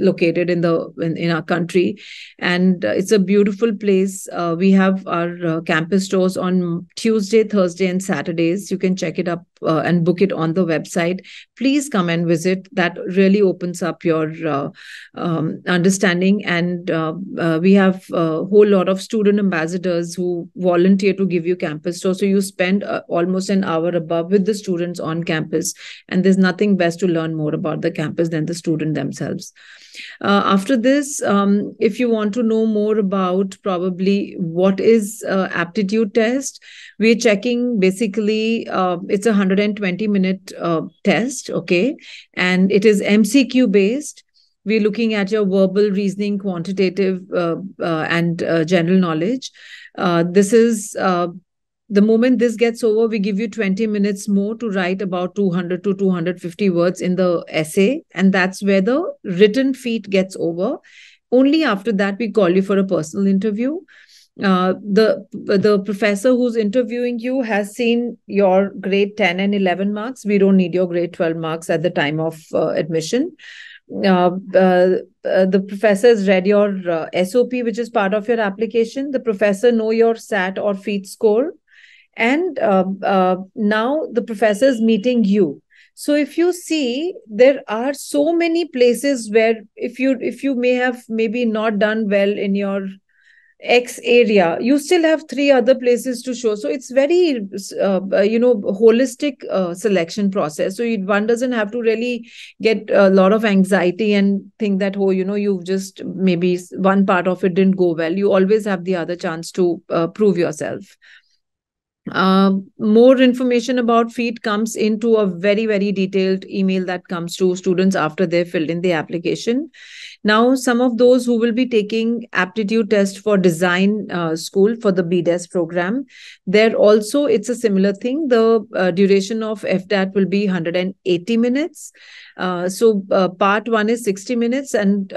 located in our country, and it's a beautiful place. We have our campus stores on Tuesday, Thursday, and Saturdays. You can check it up and book it on the website. Please come and visit. That really opens up your understanding. And we have a whole lot of student ambassadors who volunteer to give you campus tour. So you spend almost an hour above with the students on campus. And there's nothing best to learn more about the campus than the student themselves. After this, if you want to know more about probably what is aptitude test, we're checking basically, it's a 120-minute test, okay? And it is MCQ based. We're looking at your verbal, reasoning, quantitative, and general knowledge. This is the moment this gets over, we give you 20 minutes more to write about 200 to 250 words in the essay. And that's where the written feat gets over. Only after that, we call you for a personal interview. The professor who's interviewing you has seen your grade 10 and 11 marks. We don't need your grade 12 marks at the time of admission. The professor has read your SOP, which is part of your application. The professor know your SAT or FEET score. And now the professor is meeting you. So if you see, there are so many places where if you may have maybe not done well in your X area, you still have three other places to show. So it's very holistic selection process. So one doesn't have to really get a lot of anxiety and think that, oh, you've just maybe one part of it didn't go well. You always have the other chance to prove yourself. More information about FEET comes into a very, very detailed email that comes to students after they've filled in the application. Now, some of those who will be taking aptitude test for design school for the BDES program, there also it's a similar thing. The duration of FDAT will be 180 minutes. So part one is 60 minutes and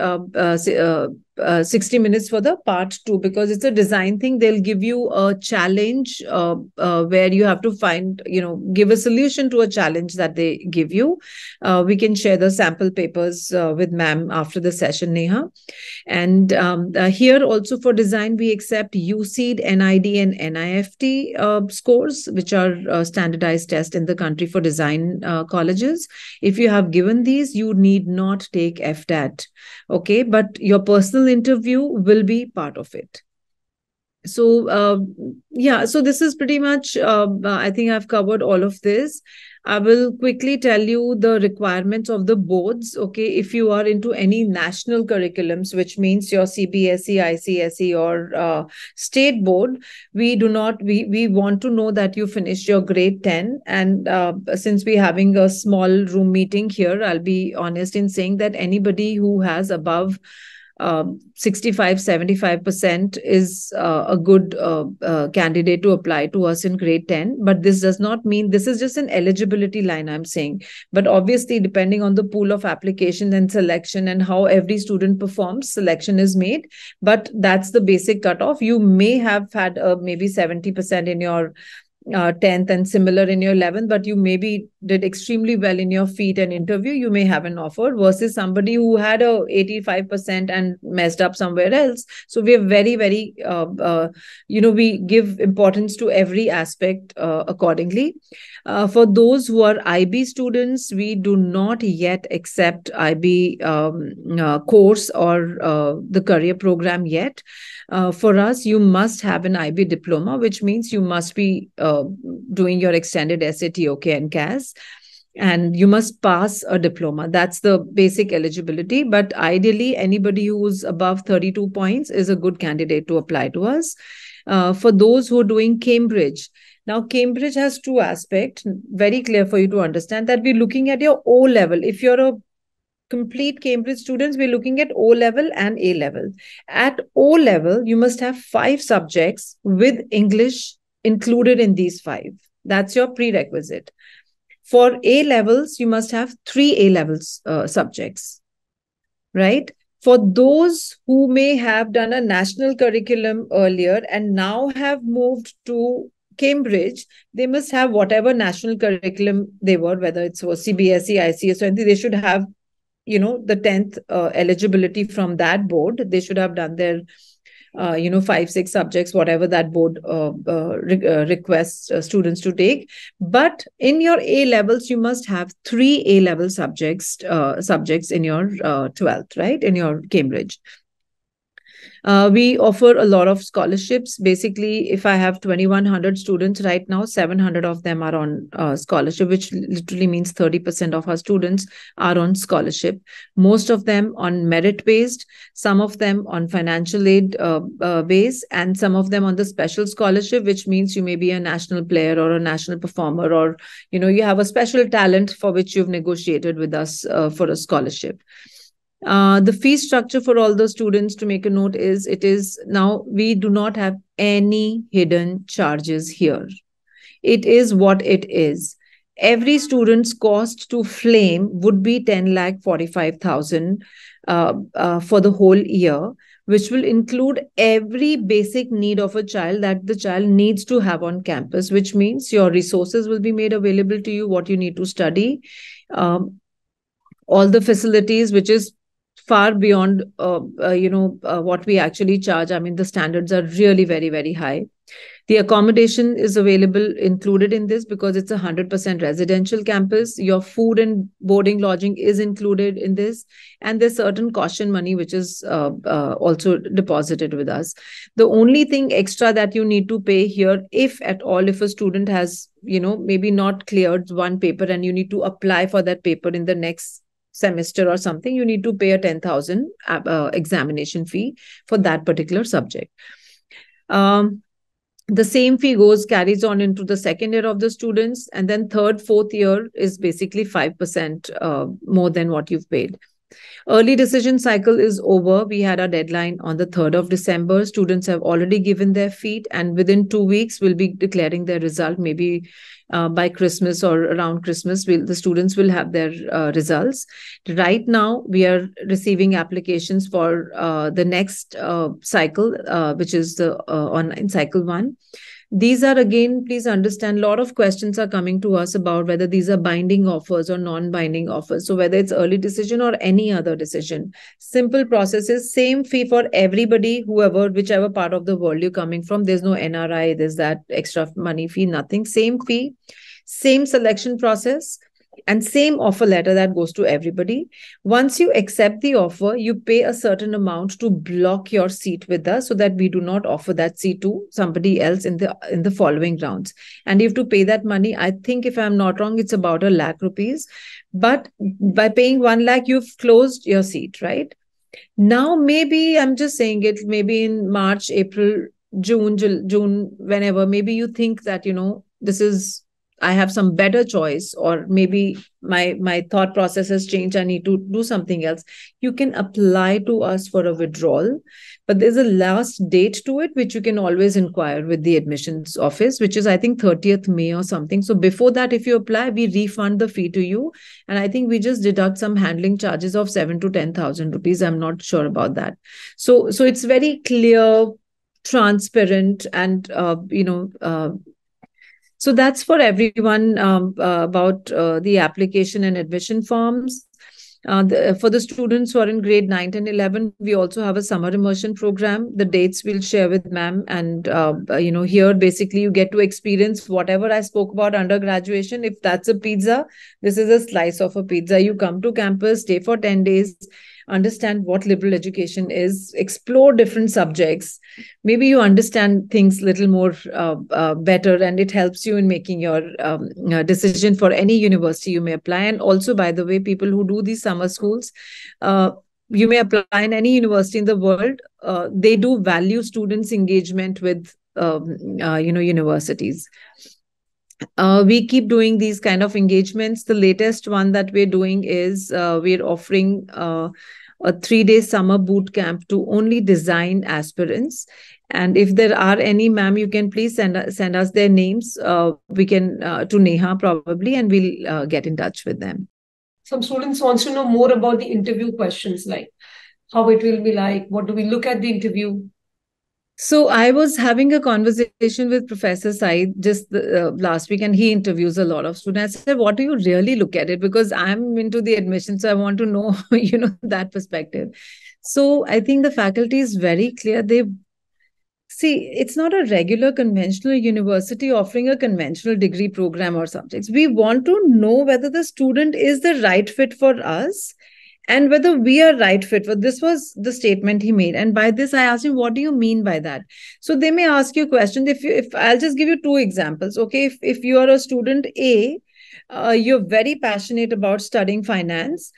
60 minutes for the part two, because it's a design thing. They'll give you a challenge where you have to give a solution to a challenge that they give you. We can share the sample papers with ma'am after the session, Neha. And here also for design, we accept UCED, NID, and NIFT scores, which are standardized tests in the country for design colleges. If you have given these, you need not take FDAT. Okay, but your personal interview will be part of it. So so this is pretty much, I think I've covered all of this. I will quickly tell you the requirements of the boards. Okay, if you are into any national curriculums, which means your CBSE, ICSE, or state board, we want to know that you finished your grade 10. And since we're having a small room meeting here, I'll be honest in saying that anybody who has above 65, 75% is a good candidate to apply to us in grade 10. But this does not mean, this is just an eligibility line I'm saying. But obviously, depending on the pool of application and selection and how every student performs, selection is made. But that's the basic cutoff. You may have had maybe 70% in your 10th and similar in your 11th, but you maybe did extremely well in your feet and interview, you may have an offer, versus somebody who had a 85% and messed up somewhere else. So we are very, very, we give importance to every aspect accordingly. For those who are IB students, we do not yet accept IB course or the career program yet. For us, you must have an IB diploma, which means you must be doing your extended SAT, OK, and CAS. And you must pass a diploma. That's the basic eligibility. But ideally, anybody who's above 32 points is a good candidate to apply to us. For those who are doing Cambridge, now Cambridge has two aspects, very clear for you to understand, that we're looking at your O level. If you're a complete Cambridge students, we're looking at O level and A level. At O level, you must have 5 subjects with English included in these 5. That's your prerequisite. For A levels, you must have 3 A levels subjects, right? For those who may have done a national curriculum earlier and now have moved to Cambridge, they must have whatever national curriculum they were, whether it was CBSE, ICS, or anything. They should have, the 10th eligibility from that board. They should have done their 5, 6 subjects, whatever that board requests students to take. But in your A levels, you must have 3 A level subjects in your 12th, right? In your Cambridge. We offer a lot of scholarships. Basically, if I have 2,100 students right now, 700 of them are on scholarship, which literally means 30% of our students are on scholarship. Most of them on merit-based, some of them on financial aid base, and some of them on the special scholarship, which means you may be a national player or a national performer, or you have a special talent for which you've negotiated with us for a scholarship. The fee structure for all the students, to make a note, is it is now we do not have any hidden charges here. It is what it is. Every student's cost to Flame would be 10,45,000 for the whole year, which will include every basic need of a child that the child needs to have on campus, which means your resources will be made available to you, what you need to study, all the facilities, which is far beyond what we actually charge. I mean, the standards are really very, very high. The accommodation is available, included in this, because it's 100% residential campus. Your food and boarding lodging is included in this. And there's certain caution money, which is also deposited with us. The only thing extra that you need to pay here, if at all, if a student has, maybe not cleared one paper and you need to apply for that paper in the next semester or something, you need to pay a 10,000 examination fee for that particular subject. The same fee carries on into the second year of the students, and then third, fourth year is basically 5% more than what you've paid. Early decision cycle is over. We had our deadline on the 3rd of December. Students have already given their feet, and within 2 weeks, we'll be declaring their result. Maybe by Christmas or around Christmas, the students will have their results. Right now, we are receiving applications for the next cycle, which is the online cycle 1. These are, again, please understand, a lot of questions are coming to us about whether these are binding offers or non-binding offers. So whether it's early decision or any other decision, simple processes, same fee for everybody, whichever part of the world you're coming from. There's no NRI, there's that extra money fee, nothing. Same fee, same selection process, and same offer letter that goes to everybody. Once you accept the offer, you pay a certain amount to block your seat with us, so that we do not offer that seat to somebody else in the following rounds. And you have to pay that money. I think, if I'm not wrong, it's about ₹1,00,000. But by paying 1,00,000, you've closed your seat, right? Now, maybe, I'm just saying it, maybe in March, April, June, whenever, maybe you think that, this is I have some better choice, or maybe my thought process has changed, I need to do something else, you can apply to us for a withdrawal. But there's a last date to it, which you can always inquire with the admissions office, which is I think 30th May or something. So before that, if you apply, we refund the fee to you, and I think we just deduct some handling charges of 7 to 10,000 rupees. I'm not sure about that. So it's very clear, transparent, and so that's for everyone, about the application and admission forms. For the students who are in grade 9 and 11, we also have a summer immersion program. The dates we'll share with ma'am. And, here basically you get to experience whatever I spoke about under graduation. If that's a pizza, this is a slice of a pizza. You come to campus, stay for 10 days, understand what liberal education is, explore different subjects. Maybe you understand things little more better, and it helps you in making your decision for any university you may apply. And also, by the way, people who do these summer schools, uh, you may apply in any university in the world. They do value students' engagement with universities. We keep doing these kind of engagements. The latest one that we're doing is we're offering a 3 day summer boot camp to only design aspirants. And if there are any, ma'am, you can please send us their names. We can to Neha probably, and we'll get in touch with them. Some students wants to know more about the interview questions, like how it will be like, what do we look at the interview? So I was having a conversation with Professor Said just last week, and he interviews a lot of students. I said, "What do you really look at it?" Because I'm into the admission, so I want to know, that perspective. So I think the faculty is very clear. They see it's not a regular conventional university offering a conventional degree program or subjects. We want to know whether the student is the right fit for us, and whether we are right fit for. This was the statement he made, and by this I asked him, what do you mean by that? So they may ask you questions. If I'll just give you two examples. Okay, if you are a student A, you're very passionate about studying finance,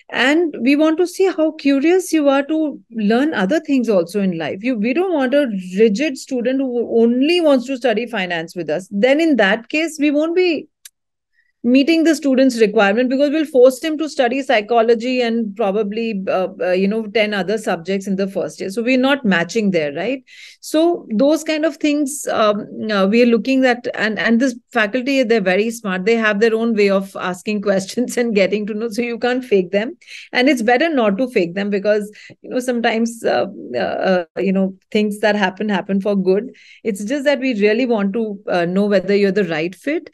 and we want to see how curious you are to learn other things also in life. We don't want a rigid student who only wants to study finance with us. Then in that case, we won't be meeting the student's requirement, because we'll force him to study psychology and probably 10 other subjects in the first year. So we're not matching there, right? So those kind of things, we're looking at. And this faculty, they're very smart. They have their own way of asking questions and getting to know, so you can't fake them. And it's better not to fake them, because sometimes things that happen for good. It's just that we really want to know whether you're the right fit.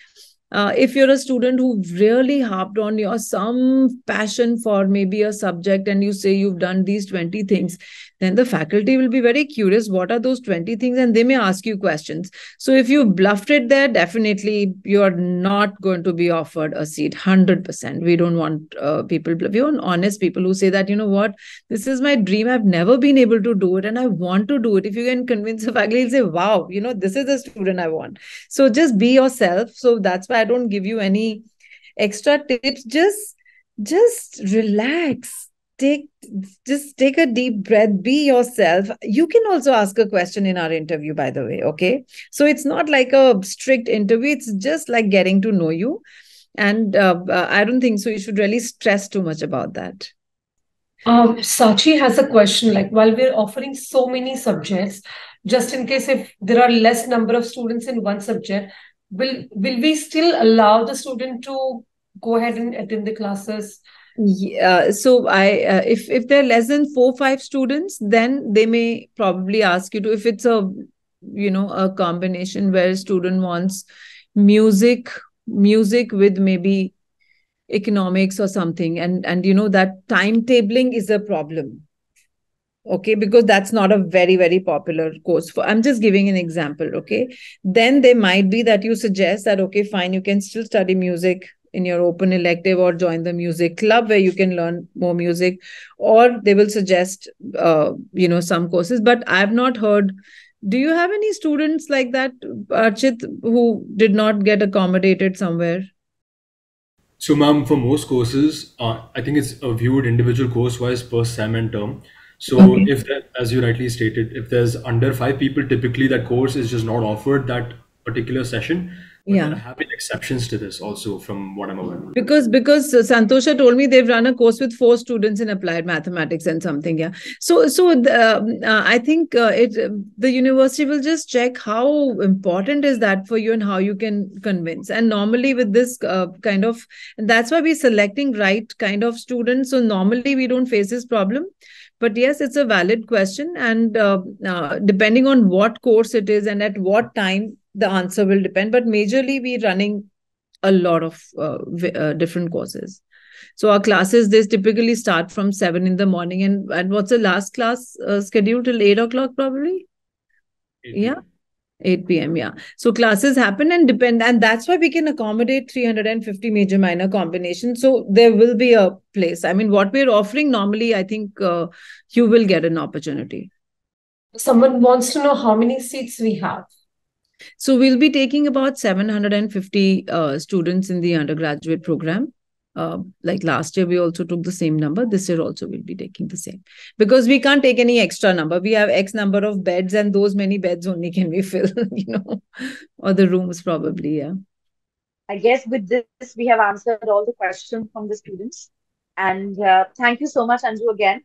If you're a student who really harped on your some passion for maybe a subject, and you say you've done these 20 things, then the faculty will be very curious, what are those 20 things? And they may ask you questions. So if you bluffed it there, definitely you're not going to be offered a seat, 100%. We don't want people, we want honest people who say that, what, this is my dream. I've never been able to do it, and I want to do it. If you can convince a faculty, he'll say, wow, this is the student I want. So just be yourself. So that's why I don't give you any extra tips. Just relax. Take a deep breath. Be yourself. You can also ask a question in our interview, by the way. Okay. So it's not like a strict interview. It's just like getting to know you. And I don't think so you should really stress too much about that. Sachi has a question, like, while we're offering so many subjects, just in case if there are less number of students in one subject, will we still allow the student to go ahead and attend the classes? Yeah, so if there are less than 4-5 students, then they may probably ask you to. If it's a combination where a student wants music with maybe economics or something, and that timetabling is a problem. Okay, because that's not a very, very popular course. I'm just giving an example. Okay, then there might be that you suggest that, okay, fine, you can still study music in your open elective, or join the music club where you can learn more music, or they will suggest some courses. But I've not heard. Do you have any students like that, Archit, who did not get accommodated somewhere? So, ma'am, for most courses, I think it's viewed individual course-wise per sem and term. So, Okay. if that, as you rightly stated, if there's under 5 people, typically that course is just not offered that particular session. But there Yeah. have been exceptions to this also, from what I'm aware. Because Santosha told me they've run a course with 4 students in applied mathematics and something. Yeah. I think the university will just check how important is that for you and how you can convince. And normally with this kind of, and that's why we're selecting right kind of students. So normally we don't face this problem. But yes, it's a valid question, and depending on what course it is and at what time, the answer will depend. But majorly, we're running a lot of different courses. So our classes, they typically start from 7 in the morning, and what's the last class scheduled till 8 o'clock probably? 8 Yeah, p.m. 8 p.m. Yeah. So classes happen and depend, and that's why we can accommodate 350 major minor combinations. So there will be a place. I mean, what we're offering normally, I think you will get an opportunity. Someone wants to know how many seats we have. So we'll be taking about 750 students in the undergraduate program. Like last year, we also took the same number. This year also we'll be taking the same, because we can't take any extra number. We have X number of beds, and those many beds only can we fill, or the rooms probably. Yeah. I guess with this, we have answered all the questions from the students. And thank you so much, Anju, again.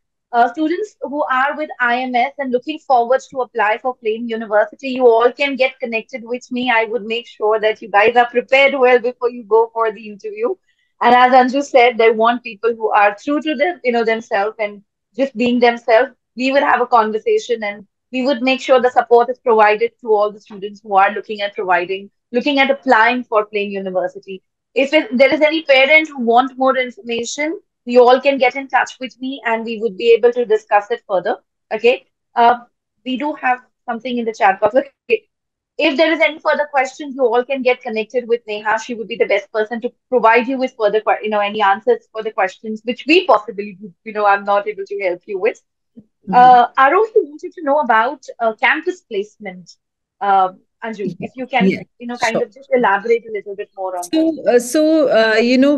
Students who are with IMS and looking forward to apply for Plain University, you all can get connected with me. I would make sure that you guys are prepared well before you go for the interview. And as Anju said, they want people who are true to them, themselves and just being themselves. We would have a conversation and we would make sure the support is provided to all the students who are looking at applying for Plain University. If there is any parent who want more information, you all can get in touch with me and we would be able to discuss it further. Okay. Uh, we do have something in the chat box. Okay. If there is any further questions, you all can get connected with Neha. She would be the best person to provide you with further, any answers for the questions which we possibly, I'm not able to help you with. Mhm. I also wanted to know about campus placement. Anju, if you can, Yeah. kind Sure. of just elaborate a little bit more on that.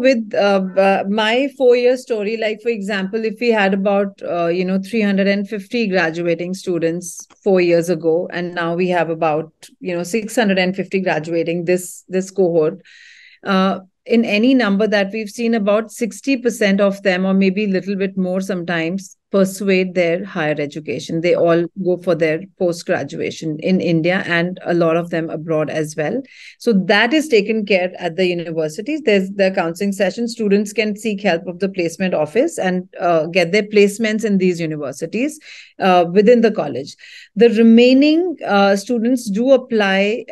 With my 4 year story, like for example, if we had about 350 graduating students 4 years ago, and now we have about 650 graduating this cohort. In any number that we've seen, about 60% of them, or maybe a little bit more sometimes, persuade their higher education. They all go for their post graduation in India, and a lot of them abroad as well. So that is taken care at the universities. There's the counseling session. Students can seek help of the placement office and get their placements in these universities within the college. The remaining students do apply.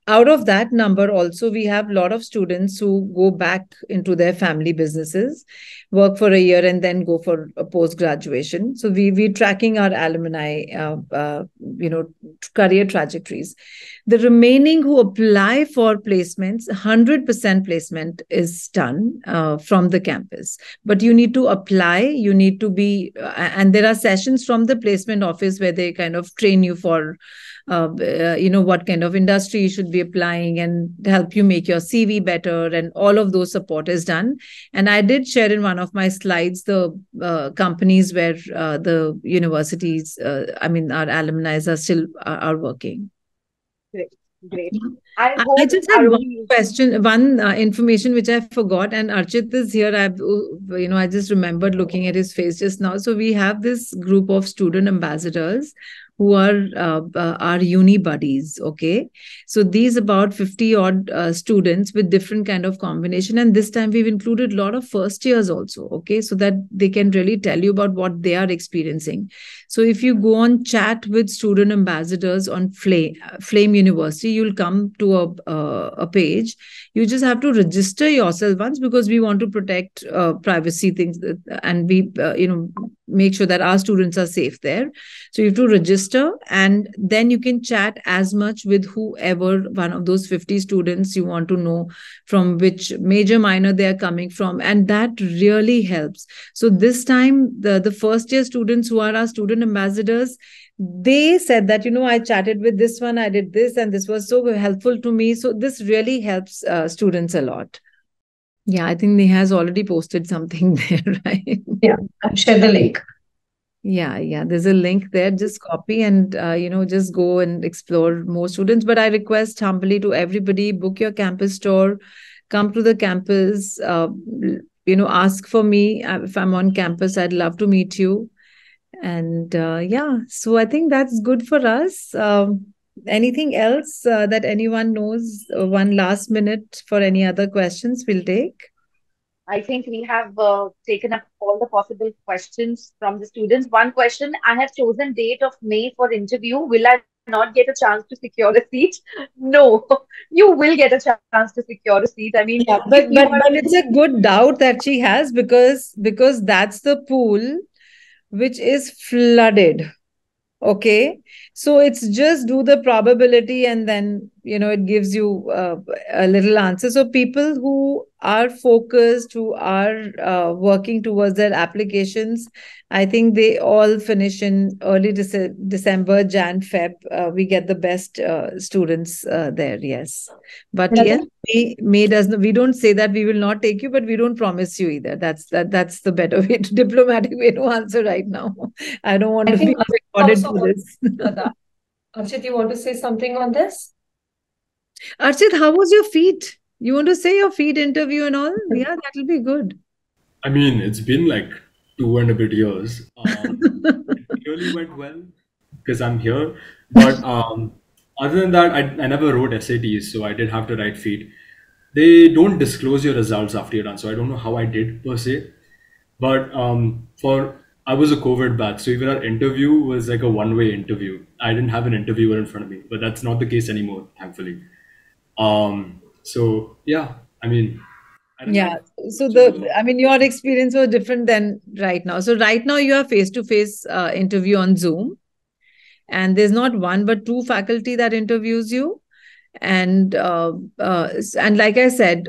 Out of that number also, we have a lot of students who go back into their family businesses, work for a year, and then go for a post graduation. So we're tracking our alumni career trajectories. The remaining who apply for placements, 100% placement is done from the campus. But you need to apply, you need to be, and there are sessions from the placement office where they kind of train you for what kind of industry you should be applying, and help you make your CV better, and all of those support is done. And I did share in one of my slides the companies where the universities, our alumni are still are working. Great, great. I I hope just had one Aruni. question, one information which I forgot, and Archit is here. I just remembered looking at his face just now. So we have this group of student ambassadors who are our uni buddies. Okay, so these about 50 odd students with different kind of combination, and this time we've included a lot of first years also. Okay, so that they can really tell you about what they are experiencing. So if you go on chat with student ambassadors on Flame University, you'll come to a page. You just have to register yourself once, because we want to protect privacy things, and we make sure that our students are safe there. So you have to register, and then you can chat as much with whoever one of those 50 students you want to know from which major minor they are coming from, and that really helps. So this time, the first year students who are our student ambassadors, they said that, I chatted with this one, I did this, and this was so helpful to me. So this really helps students a lot. Yeah, I think Neha has already posted something there, right? Yeah, I'll share the link. Yeah. There's a link there. Just copy and just go and explore more students. But I request humbly to everybody: book your campus tour, come to the campus. Ask for me if I'm on campus. I'd love to meet you. And yeah, so I think that's good for us. Anything else that anyone knows? One last minute for any other questions we'll take. I think we have taken up all the possible questions from the students. One question: I have chosen date of May for interview. Will I not get a chance to secure a seat? No, you will get a chance to secure a seat. I mean, Yeah, if but you but are, but it's a good doubt that she has, because that's the pool which is flooded. Okay. So it's just do the probability, and then, it gives you a little answer. So people who are focused, who are working towards their applications, I think they all finish in early December, Jan, Feb. We get the best students there. Yes. But And yes, May does not, we don't say that we will not take you, but we don't promise you either. That's the better way to diplomatic way to answer right now. I don't want I to be think Archit recorded also for wants this. to answer that. Archit, you want to say something on this? Archit, how was your feet? You want to say your feet interview and all? Yeah, that'll be good. I mean, it's been like 2 and a bit years. It really went well because I'm here. But other than that, I never wrote SATs, so I did have to write feed. They don't disclose your results after you're done, so I don't know how I did per se. But for I was a COVID batch, so even our interview was like a one-way interview. I didn't have an interviewer in front of me, but that's not the case anymore, thankfully. So yeah, I mean, I don't Yeah. know. So So I mean, your experience was different than right now. So right now you are face to face interview on Zoom, and there's not one but two faculty that interviews you. And like I said,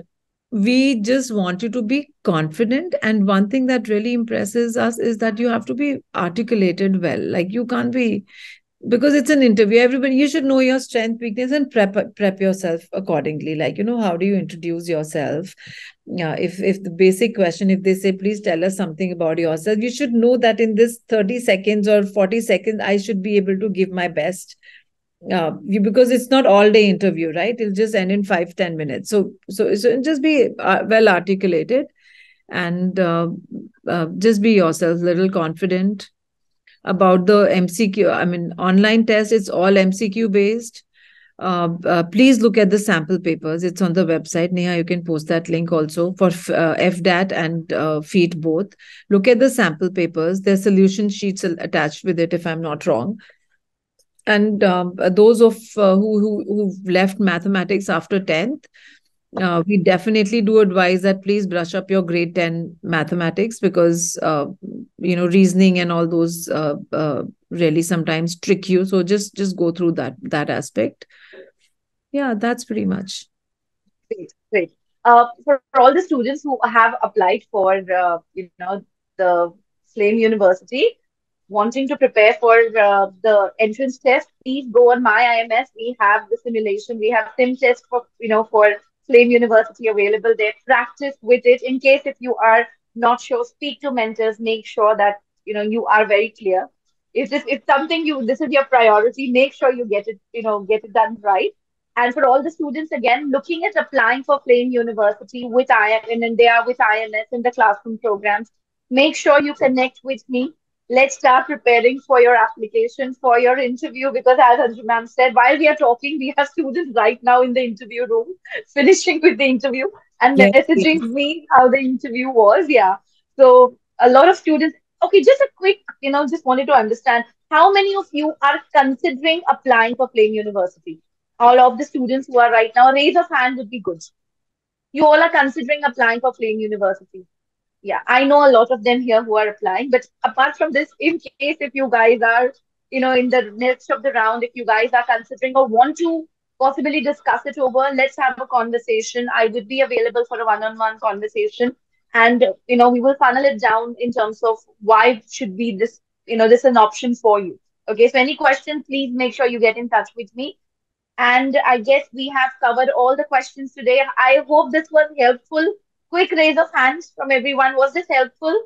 we just want you to be confident. And one thing that really impresses us is that you have to be articulated well. Like, you can't be, because it's an interview, everybody, you should know your strength, weakness, and prep yourself accordingly. Like, how do you introduce yourself? If the basic question, if they say please tell us something about yourself, you should know that in this 30 seconds or 40 seconds I should be able to give my best. Because it's not all day interview, right? It'll just end in 5-10 minutes. So just be well articulated, and just be yourself, little confident about the MCQ. I mean, online test, it's all MCQ based. Please look at the sample papers. It's on the website. Neha, you can post that link also for FDAT and FEAT both. Look at the sample papers. There's solution sheets attached with it, if I'm not wrong. And those of who've left mathematics after 10th, we definitely do advise that please brush up your grade 10 mathematics, because reasoning and all those really sometimes trick you. So just go through that aspect. Yeah, that's pretty much. great, great. For all the students who have applied for, the Flame University, wanting to prepare for the entrance test, please go on my IMS. We have the simulation. We have sim test for Flame University available there. Practice with it in case if you are not sure. Speak to mentors. Make sure that you are very clear. If this if something this is your priority, make sure you get it done right. And for all the students, again, looking at applying for Flame University with in India with IMS in the classroom programs, make sure you connect with me. Let's start preparing for your application, for your interview, because as Anju ma'am said, while we are talking, we have students right now in the interview room finishing with the interview and Yes, messaging yes. me how the interview was. Yeah. So a lot of students. Okay, just a quick, just wanted to understand how many of you are considering applying for Flame University? All of the students who are right now, raise of hand would be good. You all are considering applying for Flame University. Yeah, I know a lot of them here who are applying. But apart from this, in case if you guys are, in the next of the round, if you guys are considering or want to possibly discuss it over, let's have a conversation. I would be available for a one-on-one conversation. And, we will funnel it down in terms of why should be this, this is an option for you. Okay, so any questions, please make sure you get in touch with me. And I guess we have covered all the questions today. I hope this was helpful. Quick raise of hands from everyone. Was this helpful?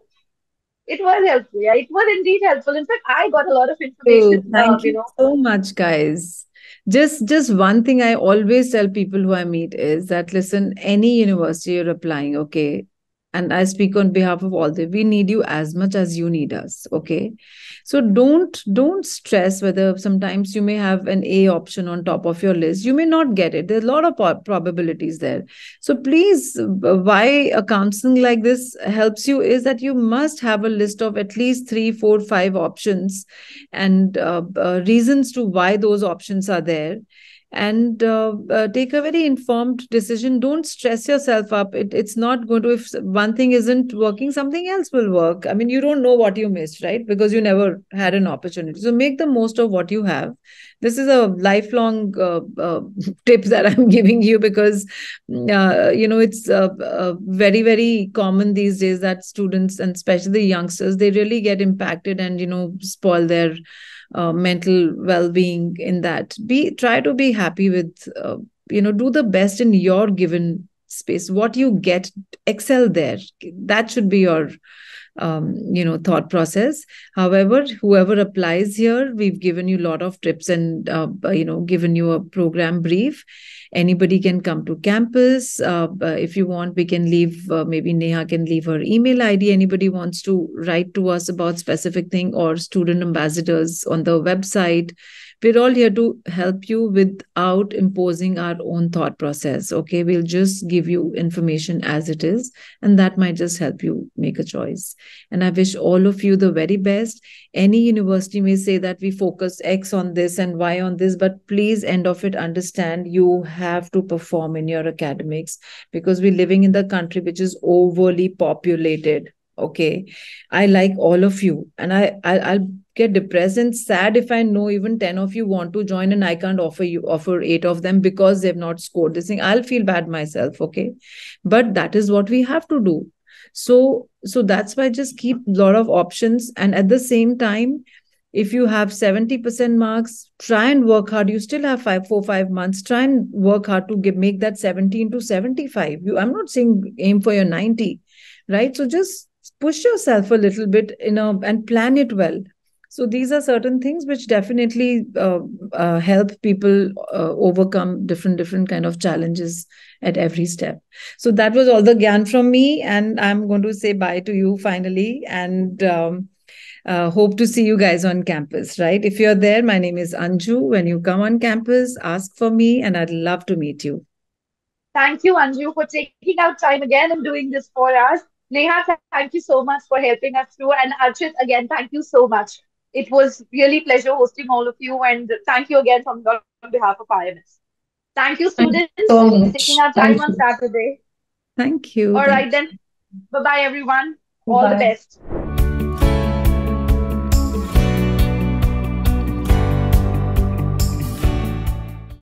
It was helpful. Yeah, it was indeed helpful. In fact, I got a lot of information. Oh, thank you so much, guys. Just one thing I always tell people who I meet is that listen, any university you're applying, okay, and I speak on behalf of all the we need you as much as you need us, okay. So don't stress whether sometimes you may have an A option on top of your list. You may not get it. There's a lot of probabilities there. So please, why a counseling like this helps you is that you must have a list of at least three, four, five options and reasons to why those options are there, and take a very informed decision. Don't stress yourself up. It's not going to, if one thing isn't working, something else will work. I mean, you don't know what you missed, right? Because you never had an opportunity. So make the most of what you have. This is a lifelong tip that I'm giving you, because it's very, very common these days that students, and especially the youngsters, they really get impacted and spoil their mental well-being in that. Be Try to be happy with, do the best in your given space. What you get, excel there. That should be your thought process. However, whoever applies here, we've given you a lot of tips and given you a program brief. Anybody can come to campus. If you want, we can leave, maybe Neha can leave her email ID. Anybody wants to write to us about specific thing, or student ambassadors on the website. We're all here to help you without imposing our own thought process. Okay, we'll just give you information as it is, and that might just help you make a choice. And I wish all of you the very best. Any university may say that we focus X on this and Y on this, but please, end of it, understand you have to perform in your academics, because we're living in the country which is overly populated. Okay, I like all of you, and I'll get depressed and sad if I know even 10 of you want to join and I can't offer 8 of them because they've not scored this thing. I'll feel bad myself, okay? But that is what we have to do. So that's why just keep a lot of options, and at the same time, if you have 70% marks, try and work hard. You still have 5 months. Try and work hard to make that 17 to 75. I'm not saying aim for your 90, right? So just push yourself a little bit, and plan it well. So these are certain things which definitely help people overcome different kind of challenges at every step. So that was all the gyan from me, and I'm going to say bye to you finally, and hope to see you guys on campus, right? If you're there, my name is Anju. When you come on campus, ask for me, and I'd love to meet you. Thank you, Anju, for taking out time again and doing this for us. Neha, thank you so much for helping us through. And Archit, again, thank you so much. It was really pleasure hosting all of you. And thank you again on behalf of IMS. Thank you, Thank students, you so for taking much. out time on Thank you. Saturday. Thank you. All Thank right, you. then. Bye bye, everyone. All the Bye. best.